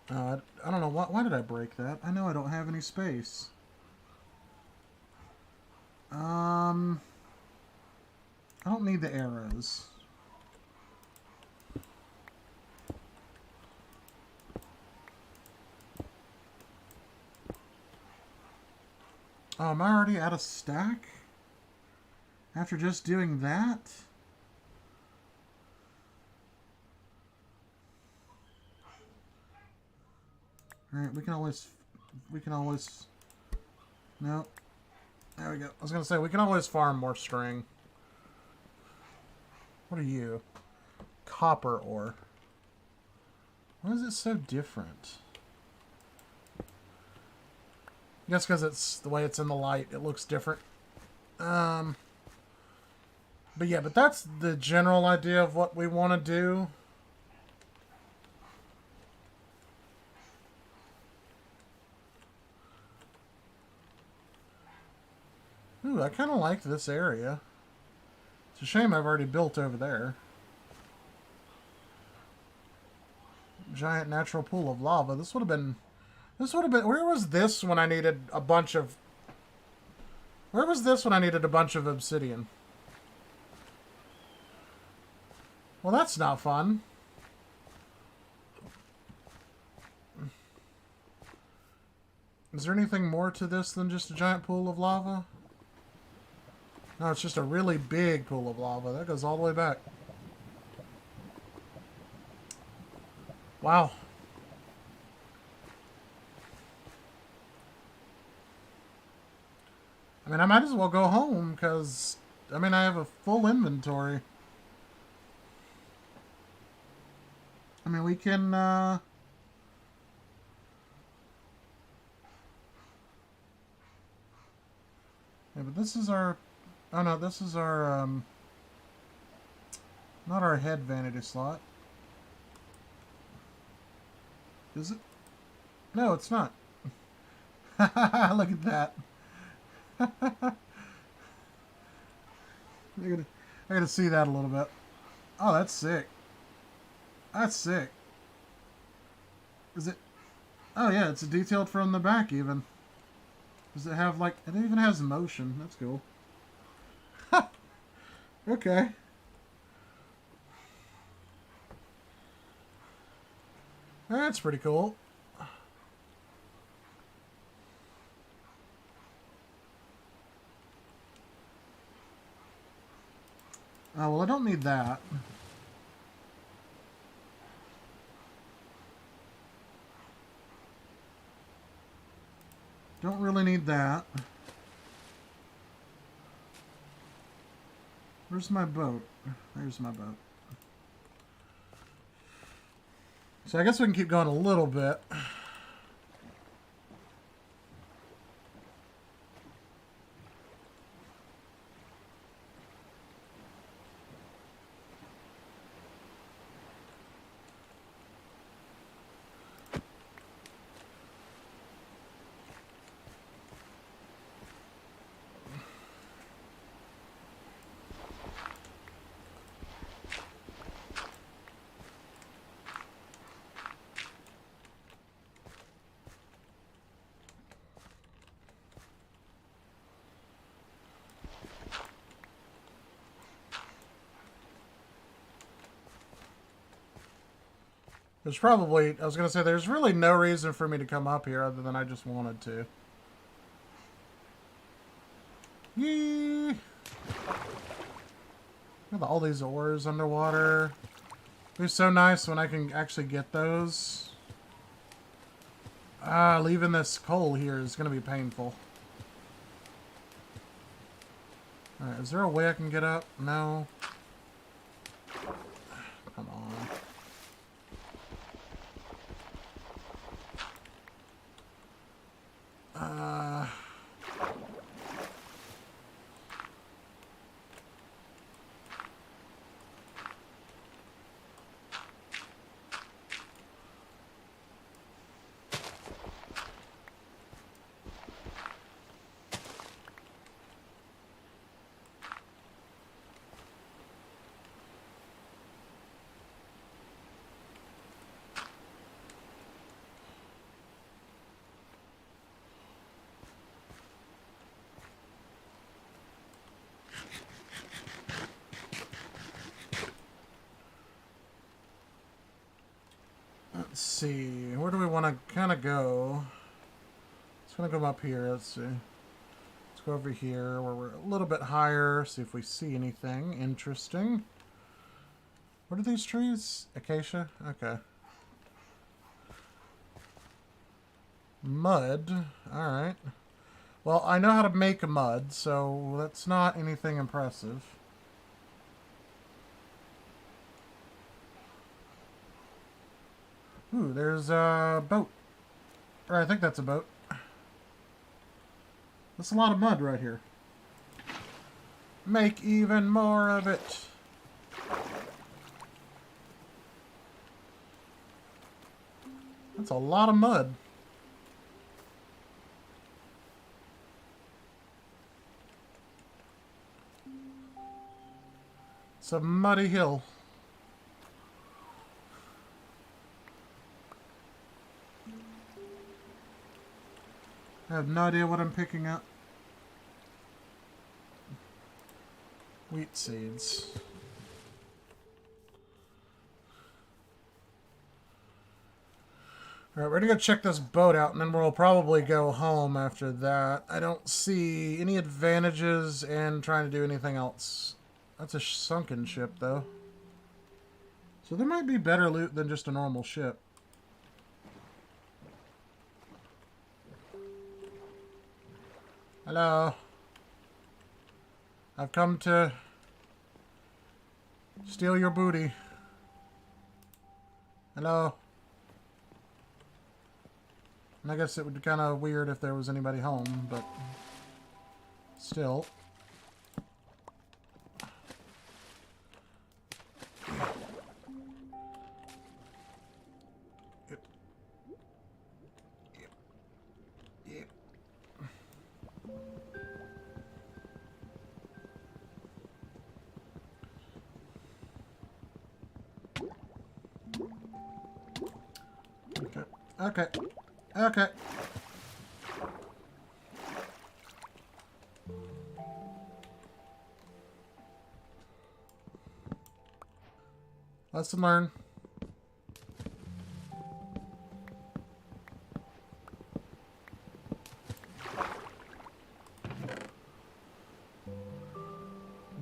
I don't know. Why did I break that? I know I don't have any space. I don't need the arrows. Oh, am I already out of stack? After just doing that? Alright, we can always... No. There we go. I was going to say, we can always farm more string. What are you? Copper ore. Why is it so different? I guess because it's the way it's in the light, it looks different. But yeah, but that's the general idea of what we want to do. Ooh, I kind of like this area. It's a shame I've already built over there. Giant natural pool of lava. This would have been... Where was this when I needed a bunch of... Where was this when I needed a bunch of obsidian? Well, that's not fun. Is there anything more to this than just a giant pool of lava? No, it's just a really big pool of lava. That goes all the way back. Wow. I mean, I might as well go home, because, I mean, I have a full inventory. I mean, we can, Yeah, but this is our... Oh, no, this is our, not our head vanity slot. Is it? No, it's not. Look at that. I gotta see that a little bit. Oh, that's sick. That's sick. Is it? Oh yeah, it's detailed from the back even. Does it have like? It even has motion. That's cool. Okay. That's pretty cool. Oh, well, I don't need that. Don't really need that. Where's my boat? There's my boat. So I guess we can keep going a little bit. There's probably, I was going to say, there's really no reason for me to come up here other than I just wanted to. Yee! Look at all these ores underwater. It's so nice when I can actually get those. Leaving this coal here is going to be painful. Alright, is there a way I can get up? No. Come on. Let's see. Where do we want to kind of go? It's going to come up here. Let's see. Let's go over here where we're a little bit higher. See if we see anything interesting. What are these trees? Acacia? Okay. Mud. Alright. Well, I know how to make mud, so that's not anything impressive. Ooh, there's a boat. Or I think that's a boat. That's a lot of mud right here. Make even more of it. That's a lot of mud. It's a muddy hill. I have no idea what I'm picking up. Wheat seeds. Alright, we're gonna go check this boat out, and then we'll probably go home after that. I don't see any advantages in trying to do anything else. That's a sunken ship, though. So there might be better loot than just a normal ship. Hello. I've come to steal your booty. Hello. And I guess it would be kind of weird if there was anybody home, but still. Yep. Yep. Yep. Okay. Okay. Okay. Lesson learned.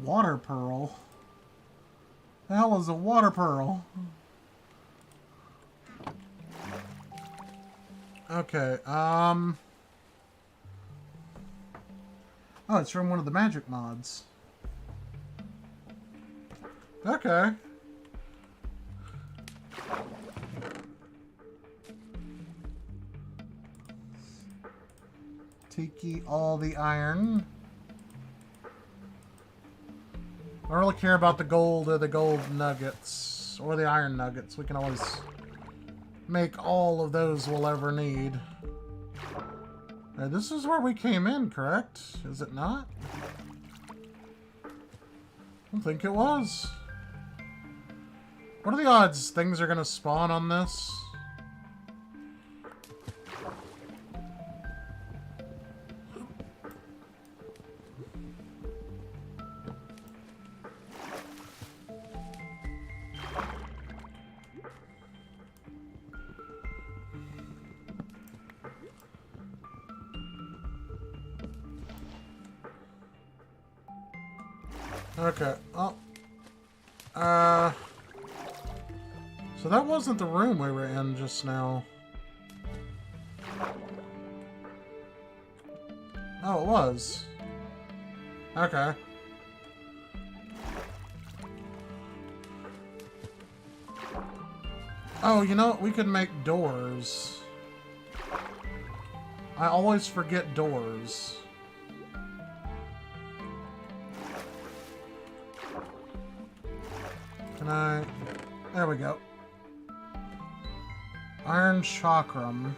Water pearl? The hell is a water pearl? Okay, oh, it's from one of the magic mods. Okay. Tiki all the iron. I don't really care about the gold or the gold nuggets or the iron nuggets. We can always make all of those we'll ever need. This is where we came in, correct? Is it not? I don't think it was. What are the odds things are going to spawn on this? Okay. Oh. So that wasn't the room we were in just now. Oh, it was. Okay. Oh, you know what? We could make doors. I always forget doors. Can I... There we go. Iron Chakram.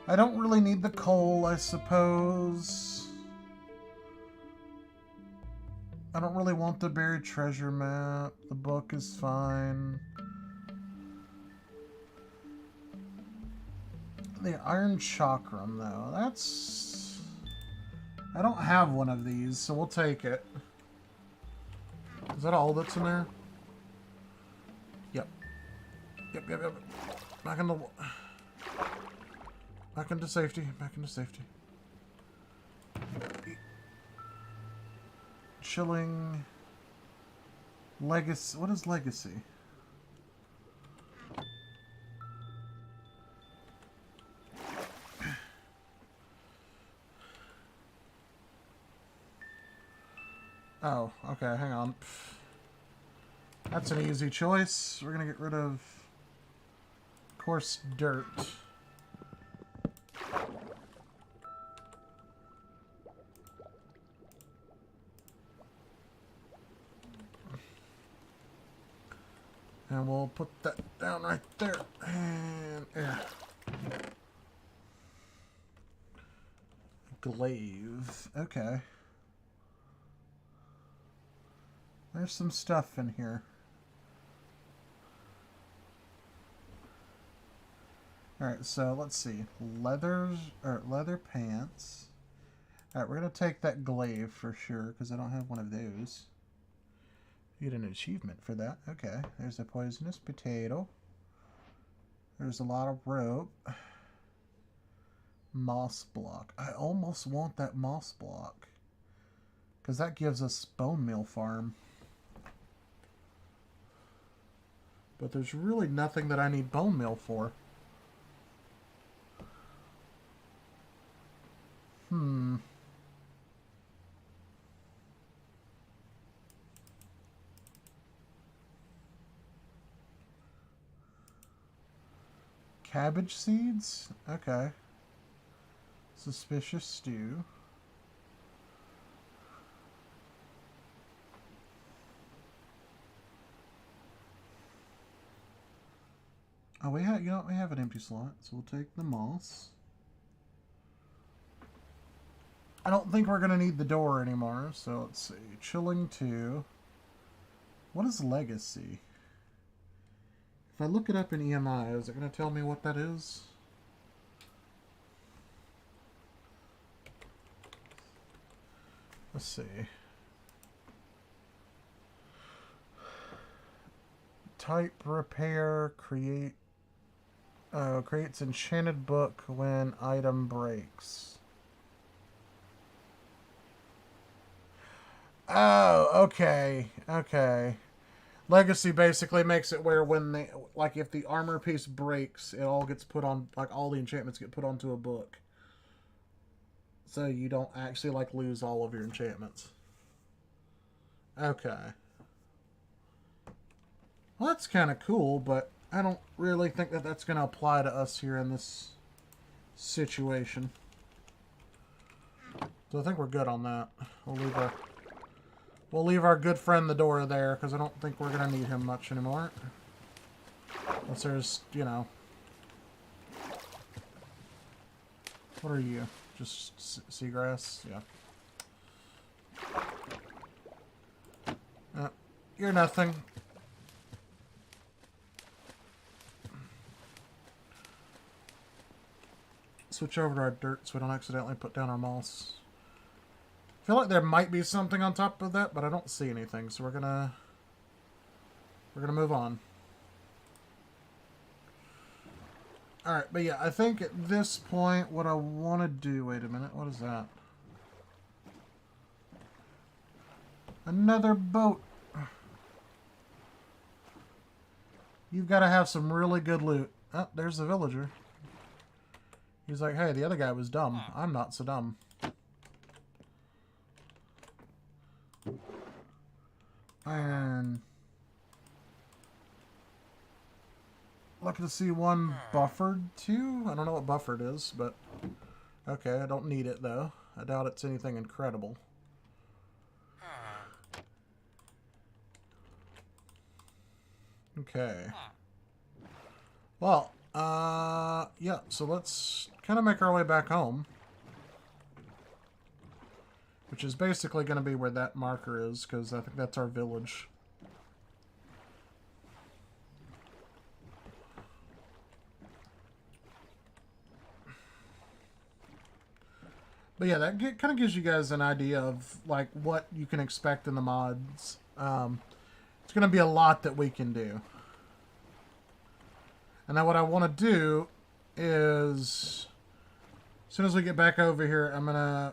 I don't really need the coal, I suppose. I don't really want the buried treasure map. The book is fine. The Iron Chakram, though. That's... I don't have one of these, so we'll take it. Is that all that's in there? Yep. Yep. Back into... Back into safety. Back into safety. chilling. Legacy. What is legacy? Oh, okay, hang on. That's an easy choice. We're gonna get rid of coarse dirt. And we'll put that down right there. And yeah. Glaive. Okay. There's some stuff in here. Alright, so let's see. Leather pants. Alright, we're gonna take that glaive for sure, because I don't have one of those. You get an achievement for that. Okay, there's a poisonous potato. There's a lot of rope. Moss block. I almost want that moss block, because that gives us bone meal farm. But there's really nothing that I need bone meal for. Cabbage seeds? Okay. Suspicious stew. Oh, we have, we have an empty slot, so we'll take the moss. I don't think we're gonna need the door anymore, so let's see. Chilling 2. What is legacy? If I look it up in EMI, is it gonna tell me what that is? Let's see. Type repair creates enchanted book when item breaks. Oh, okay. Okay. Legacy basically makes it where when they, like, if the armor piece breaks, it all gets put on, like, all the enchantments get put onto a book. So you don't actually, like, lose all of your enchantments. Okay. Well, that's kind of cool, but I don't really think that that's going to apply to us here in this situation. So I think we're good on that. We'll leave our good friend the door there, because I don't think we're going to need him much anymore. Unless there's, you know... What are you? Just seagrass? Yeah. You're nothing. Switch over to our dirt so we don't accidentally put down our moss. I feel like there might be something on top of that, but I don't see anything, so we're gonna move on. Alright, but yeah, I think at this point what I want to do... Wait a minute, what is that? Another boat! You've got to have some really good loot. Oh, there's the villager. He's like, hey, the other guy was dumb. I'm not so dumb. And... lucky to see one buffered too. I don't know what buffered is, but okay, I don't need it though. I doubt it's anything incredible. Okay. Well, yeah, so let's kind of make our way back home. Which is basically going to be where that marker is, because I think that's our village. But yeah, that kind of gives you guys an idea of like what you can expect in the mods. It's going to be a lot that we can do. And now what I want to do is, as soon as we get back over here, I'm going to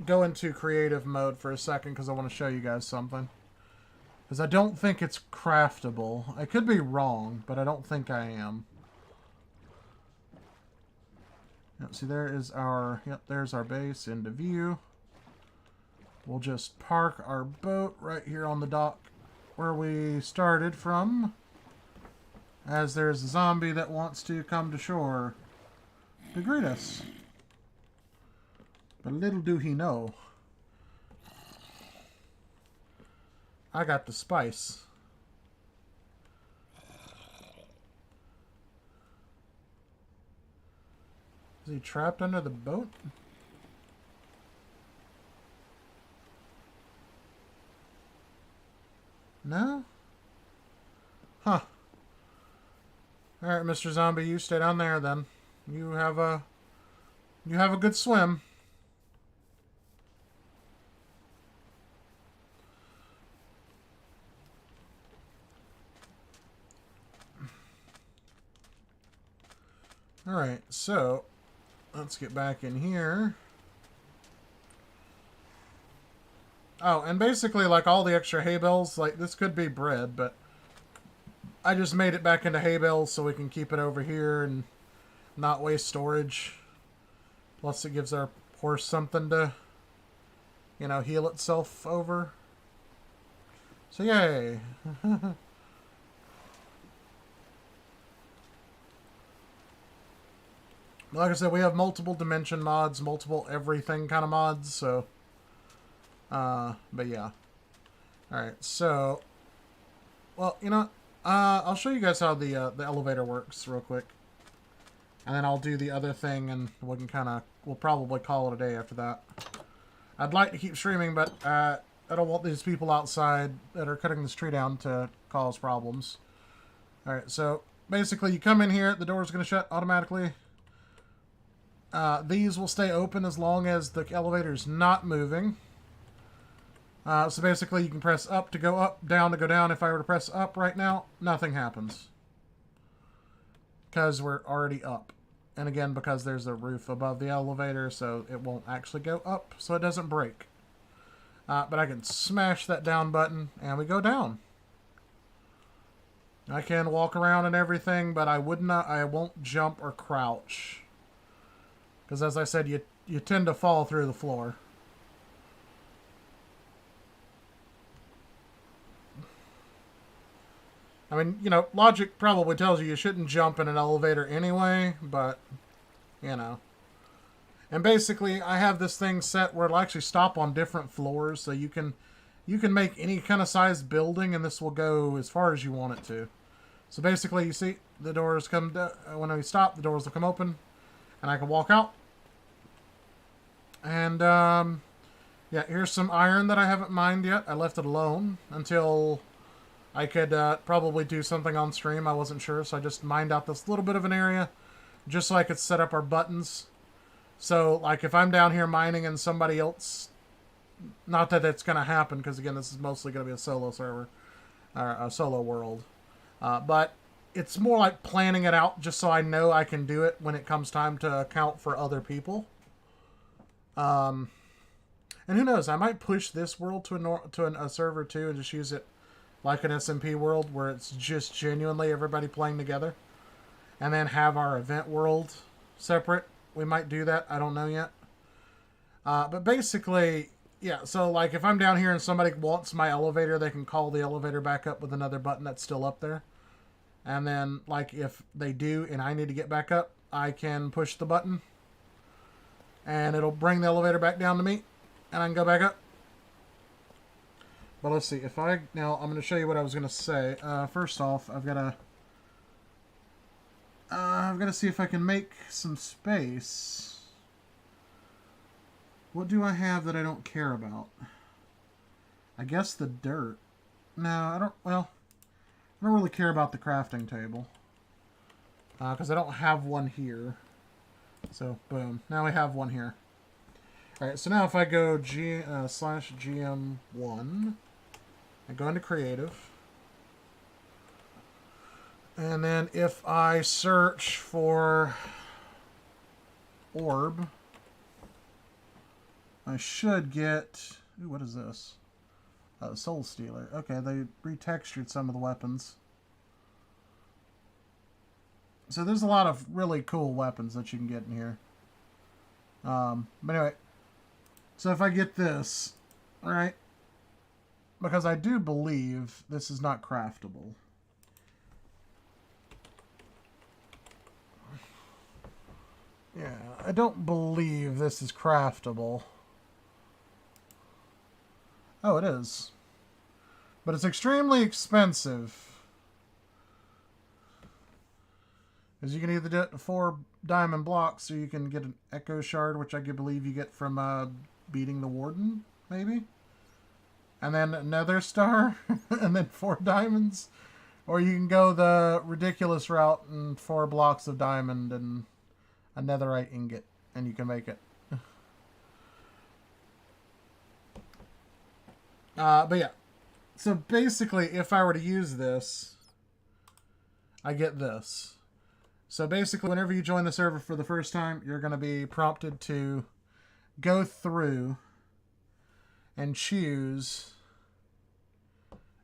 go into creative mode for a second because I want to show you guys something. Because I don't think it's craftable. I could be wrong, but I don't think I am. Yep, see, there is our... Yep, there's our base into view. We'll just park our boat right here on the dock where we started from. As there's a zombie that wants to come to shore to greet us. But little do he know, I got the spice. Is he trapped under the boat? No? Huh. Alright, Mr. Zombie, you stay down there then. You have a good swim. Alright, so let's get back in here. Oh, and basically, like, all the extra hay bales, like, this could be bread, but I just made it back into hay bales so we can keep it over here and not waste storage. Plus, it gives our horse something to, you know, heal itself over. So, yay. Like I said, we have multiple dimension mods, multiple everything kind of mods, so... but yeah. Alright, so... Well, you know, I'll show you guys how the elevator works real quick. And then I'll do the other thing, and we can we'll probably call it a day after that. I'd like to keep streaming, but, I don't want these people outside that are cutting this tree down to cause problems. Alright, so, basically, you come in here, the door's going to shut automatically. These will stay open as long as the elevator's not moving. So basically you can press up to go up, down to go down. If I were to press up right now, nothing happens. Because we're already up. And again, because there's a roof above the elevator, so it won't actually go up, so it doesn't break. But I can smash that down button, and we go down. I can walk around and everything, but I won't jump or crouch. Because as I said, you tend to fall through the floor. I mean, you know, logic probably tells you shouldn't jump in an elevator anyway, but, you know. And basically, I have this thing set where it'll actually stop on different floors, so you can make any kind of sized building, and this will go as far as you want it to. So basically, you see, the doors come down. When we stop, the doors will come open, and I can walk out. And, yeah, here's some iron that I haven't mined yet. I left it alone until I could probably do something on stream. I wasn't sure, so I just mined out this little bit of an area just so I could set up our buttons. So, like, if I'm down here mining and somebody else... Not that it's going to happen, because, again, this is mostly going to be a solo server. Or a solo world. But it's more like planning it out just so I know I can do it when it comes time to account for other people. And who knows, I might push this world to a server too and just use it like an SMP world where it's just genuinely everybody playing together. And then have our event world separate. We might do that, I don't know yet. But basically, yeah, so like if I'm down here and somebody wants my elevator, they can call the elevator back up with another button that's still up there. And then, like, if they do and I need to get back up, I can push the button. And it'll bring the elevator back down to me. And I can go back up. But let's see. Now, I'm going to show you what I was going to say. First off, I've got to see if I can make some space. What do I have that I don't care about? I guess the dirt. No, I don't really care about the crafting table. Because I don't have one here. So, boom. Now we have one here. Alright, so now if I go /GM1, I go into creative. And then if I search for orb, I should get... Ooh, what is this? Soul Stealer. Okay, they retextured some of the weapons. So there's a lot of really cool weapons that you can get in here. But anyway, so if I get this, right? Because I do believe this is not craftable. Yeah, I don't believe this is craftable. Oh, it is. But it's extremely expensive. Because you can either do it to 4 diamond blocks, or you can get an Echo Shard, which I believe you get from beating the Warden, maybe? And then another star, and then 4 diamonds. Or you can go the ridiculous route and 4 blocks of diamond and a netherite ingot, and you can make it. But yeah. So basically, if I were to use this, I get this. So basically, whenever you join the server for the first time, you're going to be prompted to go through and choose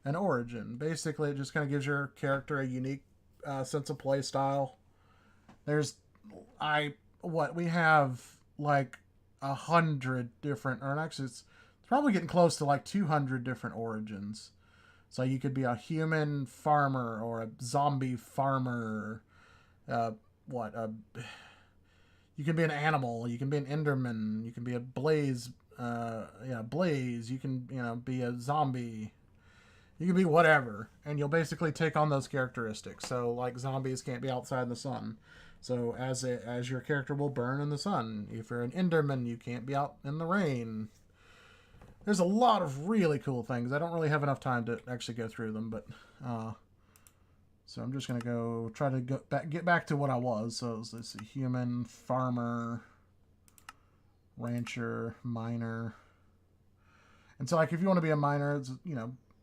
an origin. Basically, it just kind of gives your character a unique sense of play style. We have like 100 different, or actually it's probably getting close to like 200 different origins. So you could be a human farmer or a zombie farmer. You can be an animal. You can be an Enderman. You can be a Blaze. Blaze. You can be a zombie. You can be whatever, and you'll basically take on those characteristics. So, like, zombies can't be outside in the sun. So, as your character will burn in the sun. If you're an Enderman, you can't be out in the rain. There's a lot of really cool things. I don't really have enough time to actually go through them, but so I'm just gonna try to get back to what I was. So, let's see: human, farmer, rancher, miner. And so, like, if you want to be a miner, it's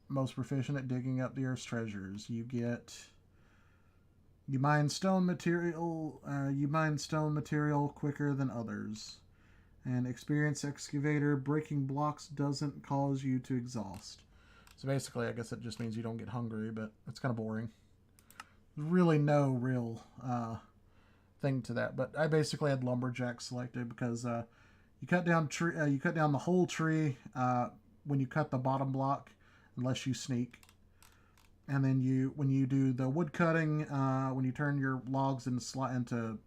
most proficient at digging up the earth's treasures. You mine stone material. You mine stone material quicker than others. And experienced excavator, breaking blocks doesn't cause you to exhaust. So basically, I guess it just means you don't get hungry, but it's kind of boring. There's really no real thing to that. But I basically had lumberjack selected because you cut down the whole tree when you cut the bottom block, unless you sneak. And then when you do the wood cutting, when you turn your logs into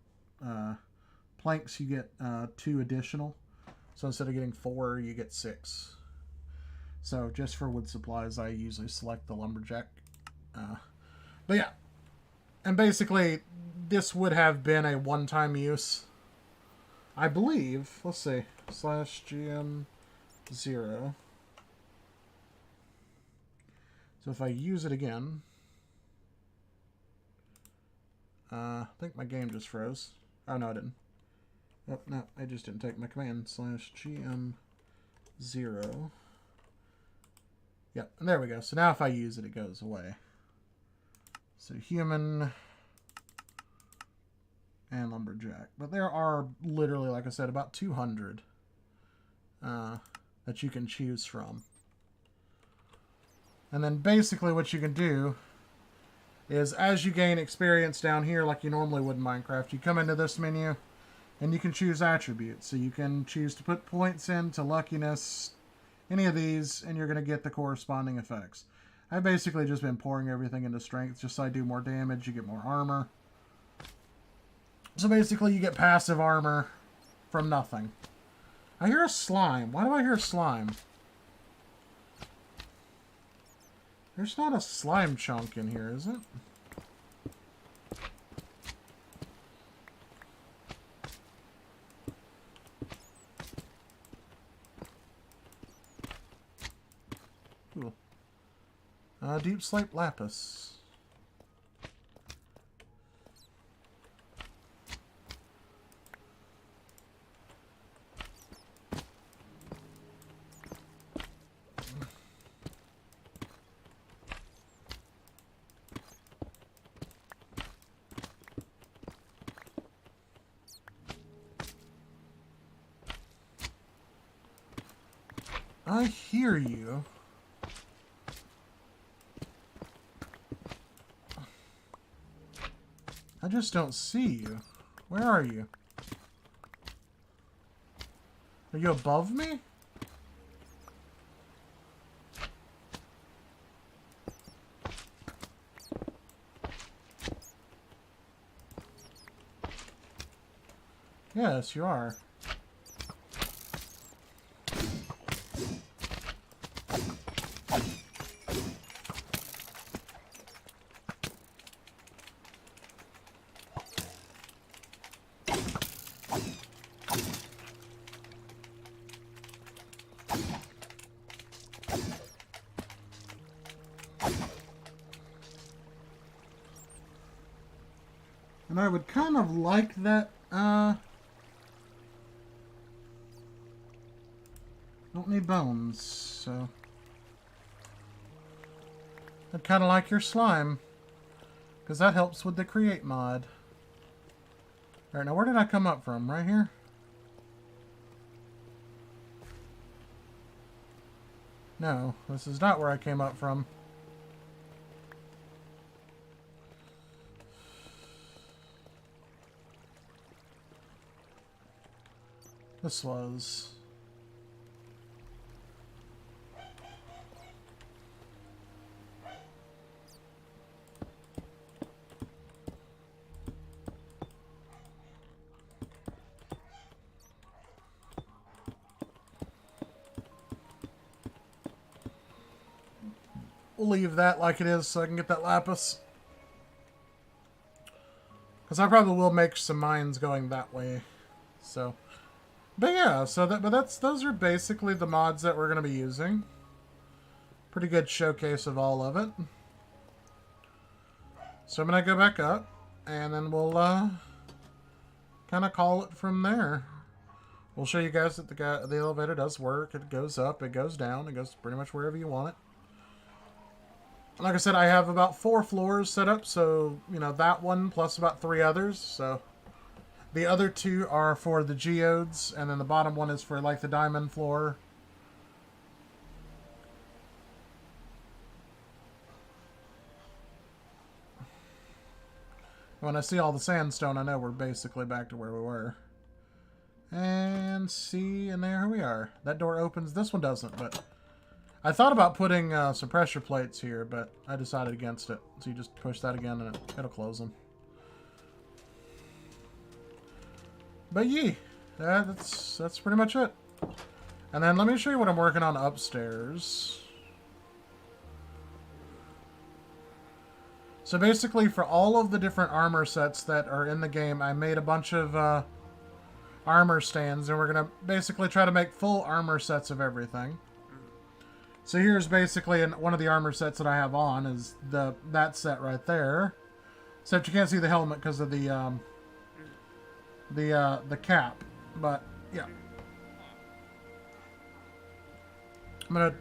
planks, you get 2 additional. So instead of getting 4, you get 6. So just for wood supplies, I usually select the lumberjack. But yeah. And basically, this would have been a one-time use. I believe, let's see, /GM0. So if I use it again, I think my game just froze. Oh, no, it didn't. Oh, no, I just didn't take my command. /GM0. Yep, and there we go. So now if I use it, it goes away. So human and lumberjack. But there are literally, like I said, about 200 that you can choose from. And then basically what you can do is, as you gain experience down here like you normally would in Minecraft, you come into this menu and you can choose attributes. So you can choose to put points into luckiness, any of these, and you're going to get the corresponding effects. I've basically just been pouring everything into strength just so I do more damage, you get more armor. So basically you get passive armor from nothing. I hear a slime. Why do I hear slime? There's not a slime chunk in here, is it? Cool. Deep slate lapis. I hear you. I just don't see you. Where are you? Are you above me? Yes, you are. And I would kind of like that, don't need bones, so... I'd kind of like your slime, because that helps with the create mod. Alright, now where did I come up from? Right here? No, this is not where I came up from. This was... We'll leave that like it is so I can get that lapis. Because I probably will make some mines going that way. So... But yeah, so those are basically the mods that we're going to be using. Pretty good showcase of all of it. So I'm going to go back up, and then we'll kind of call it from there. We'll show you guys that the elevator does work. It goes up, it goes down, it goes pretty much wherever you want it. Like I said, I have about 4 floors set up, so, you know, that one plus about 3 others, so... The other 2 are for the geodes, and then the bottom one is for, like, the diamond floor. When I see all the sandstone, I know we're basically back to where we were. And see, and there we are. That door opens. This one doesn't, but... I thought about putting some pressure plates here, but I decided against it. So you just push that again, and it'll close them. But yeah, that's pretty much it. And then let me show you what I'm working on upstairs. So basically, for all of the different armor sets that are in the game, I made a bunch of armor stands, and we're going to basically try to make full armor sets of everything. So here's basically one of the armor sets that I have on is that set right there. Except you can't see the helmet because of the cap, but yeah. Let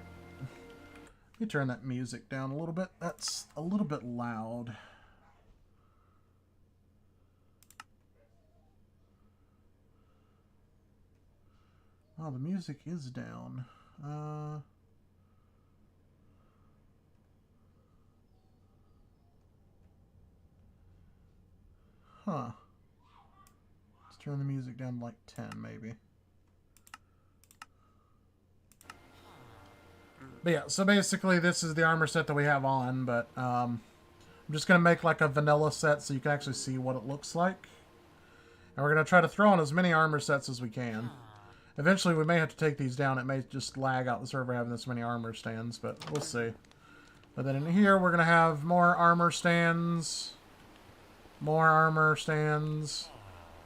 me turn that music down a little bit. That's a little bit loud. Oh, the music is down. Huh. Turn the music down to like 10, maybe. But yeah, so basically this is the armor set that we have on, but I'm just going to make like a vanilla set so you can actually see what it looks like. And we're going to try to throw on as many armor sets as we can. Eventually we may have to take these down. It may just lag out the server having this many armor stands, but we'll see. But then in here we're going to have more armor stands. More armor stands.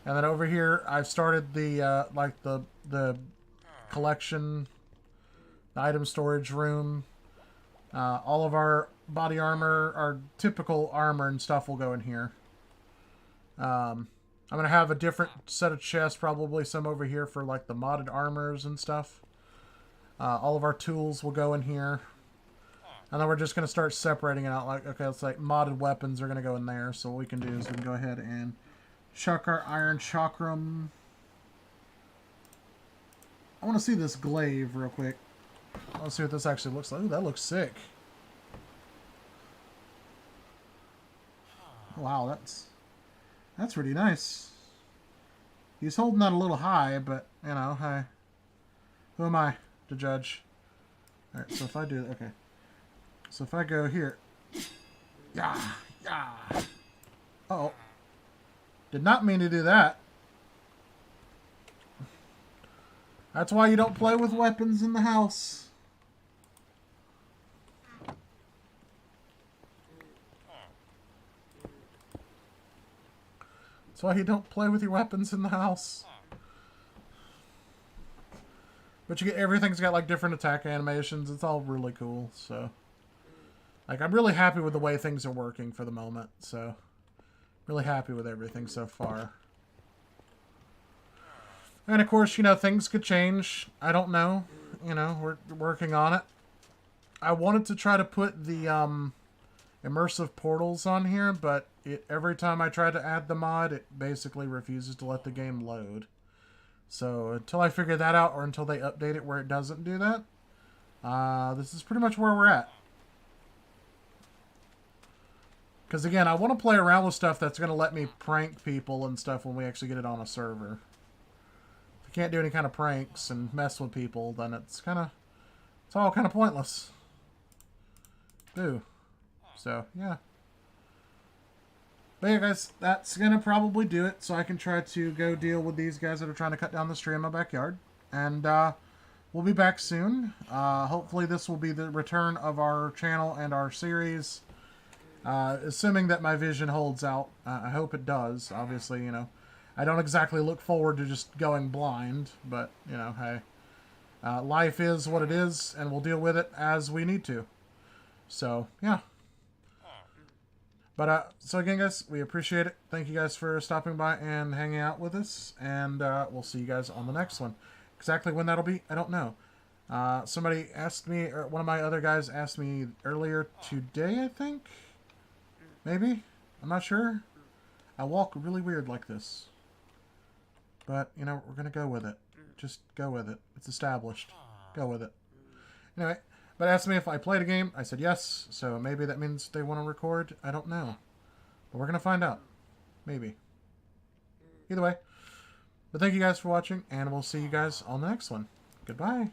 And then over here, I've started the, like, the collection, the item storage room. All of our body armor, our typical armor and stuff will go in here. I'm going to have a different set of chests, probably some over here for, like, the modded armors and stuff. All of our tools will go in here. And then we're just going to start separating it out. Like, okay, it's like modded weapons are going to go in there. So what we can do is we can go ahead and chuck our iron chakram. I want to see this glaive real quick. Let's see what this actually looks like. Ooh, that looks sick. Wow, that's really nice. He's holding that a little high, but, you know, hey. Who am I to judge? Alright, so if I do... Okay. So if I go here... Yeah! Yeah! Uh-oh. Did not mean to do that. That's why you don't play with weapons in the house. That's why you don't play with your weapons in the house. But you get everything's got like different attack animations. It's all really cool. So, like, I'm really happy with the way things are working for the moment. So, really happy with everything so far. And of course, you know, things could change. I don't know. You know, we're working on it. I wanted to try to put the immersive portals on here, but every time I try to add the mod, it basically refuses to let the game load. So until I figure that out, or until they update it where it doesn't do that, this is pretty much where we're at. Because again, I want to play around with stuff that's going to let me prank people and stuff when we actually get it on a server. If I can't do any kind of pranks and mess with people, then it's all kind of pointless. So yeah. But yeah, guys, that's going to probably do it, so I can try to go deal with these guys that are trying to cut down this tree in my backyard. And we'll be back soon. Hopefully this will be the return of our channel and our series. Assuming that my vision holds out. I hope it does. Obviously, you know, I don't exactly look forward to just going blind, but, you know, hey. Life is what it is, and we'll deal with it as we need to. So, yeah. But, so again, guys, we appreciate it. Thank you guys for stopping by and hanging out with us. And we'll see you guys on the next one. Exactly when that'll be, I don't know. Somebody asked me, or one of my other guys asked me earlier today, I think? Maybe? I'm not sure. I walk really weird like this. But, you know, we're going to go with it. Just go with it. It's established. Go with it. Anyway. But asked me if I played a game. I said yes. So maybe that means they want to record. I don't know. But we're going to find out. Maybe. Either way. But thank you guys for watching. And we'll see you guys on the next one. Goodbye.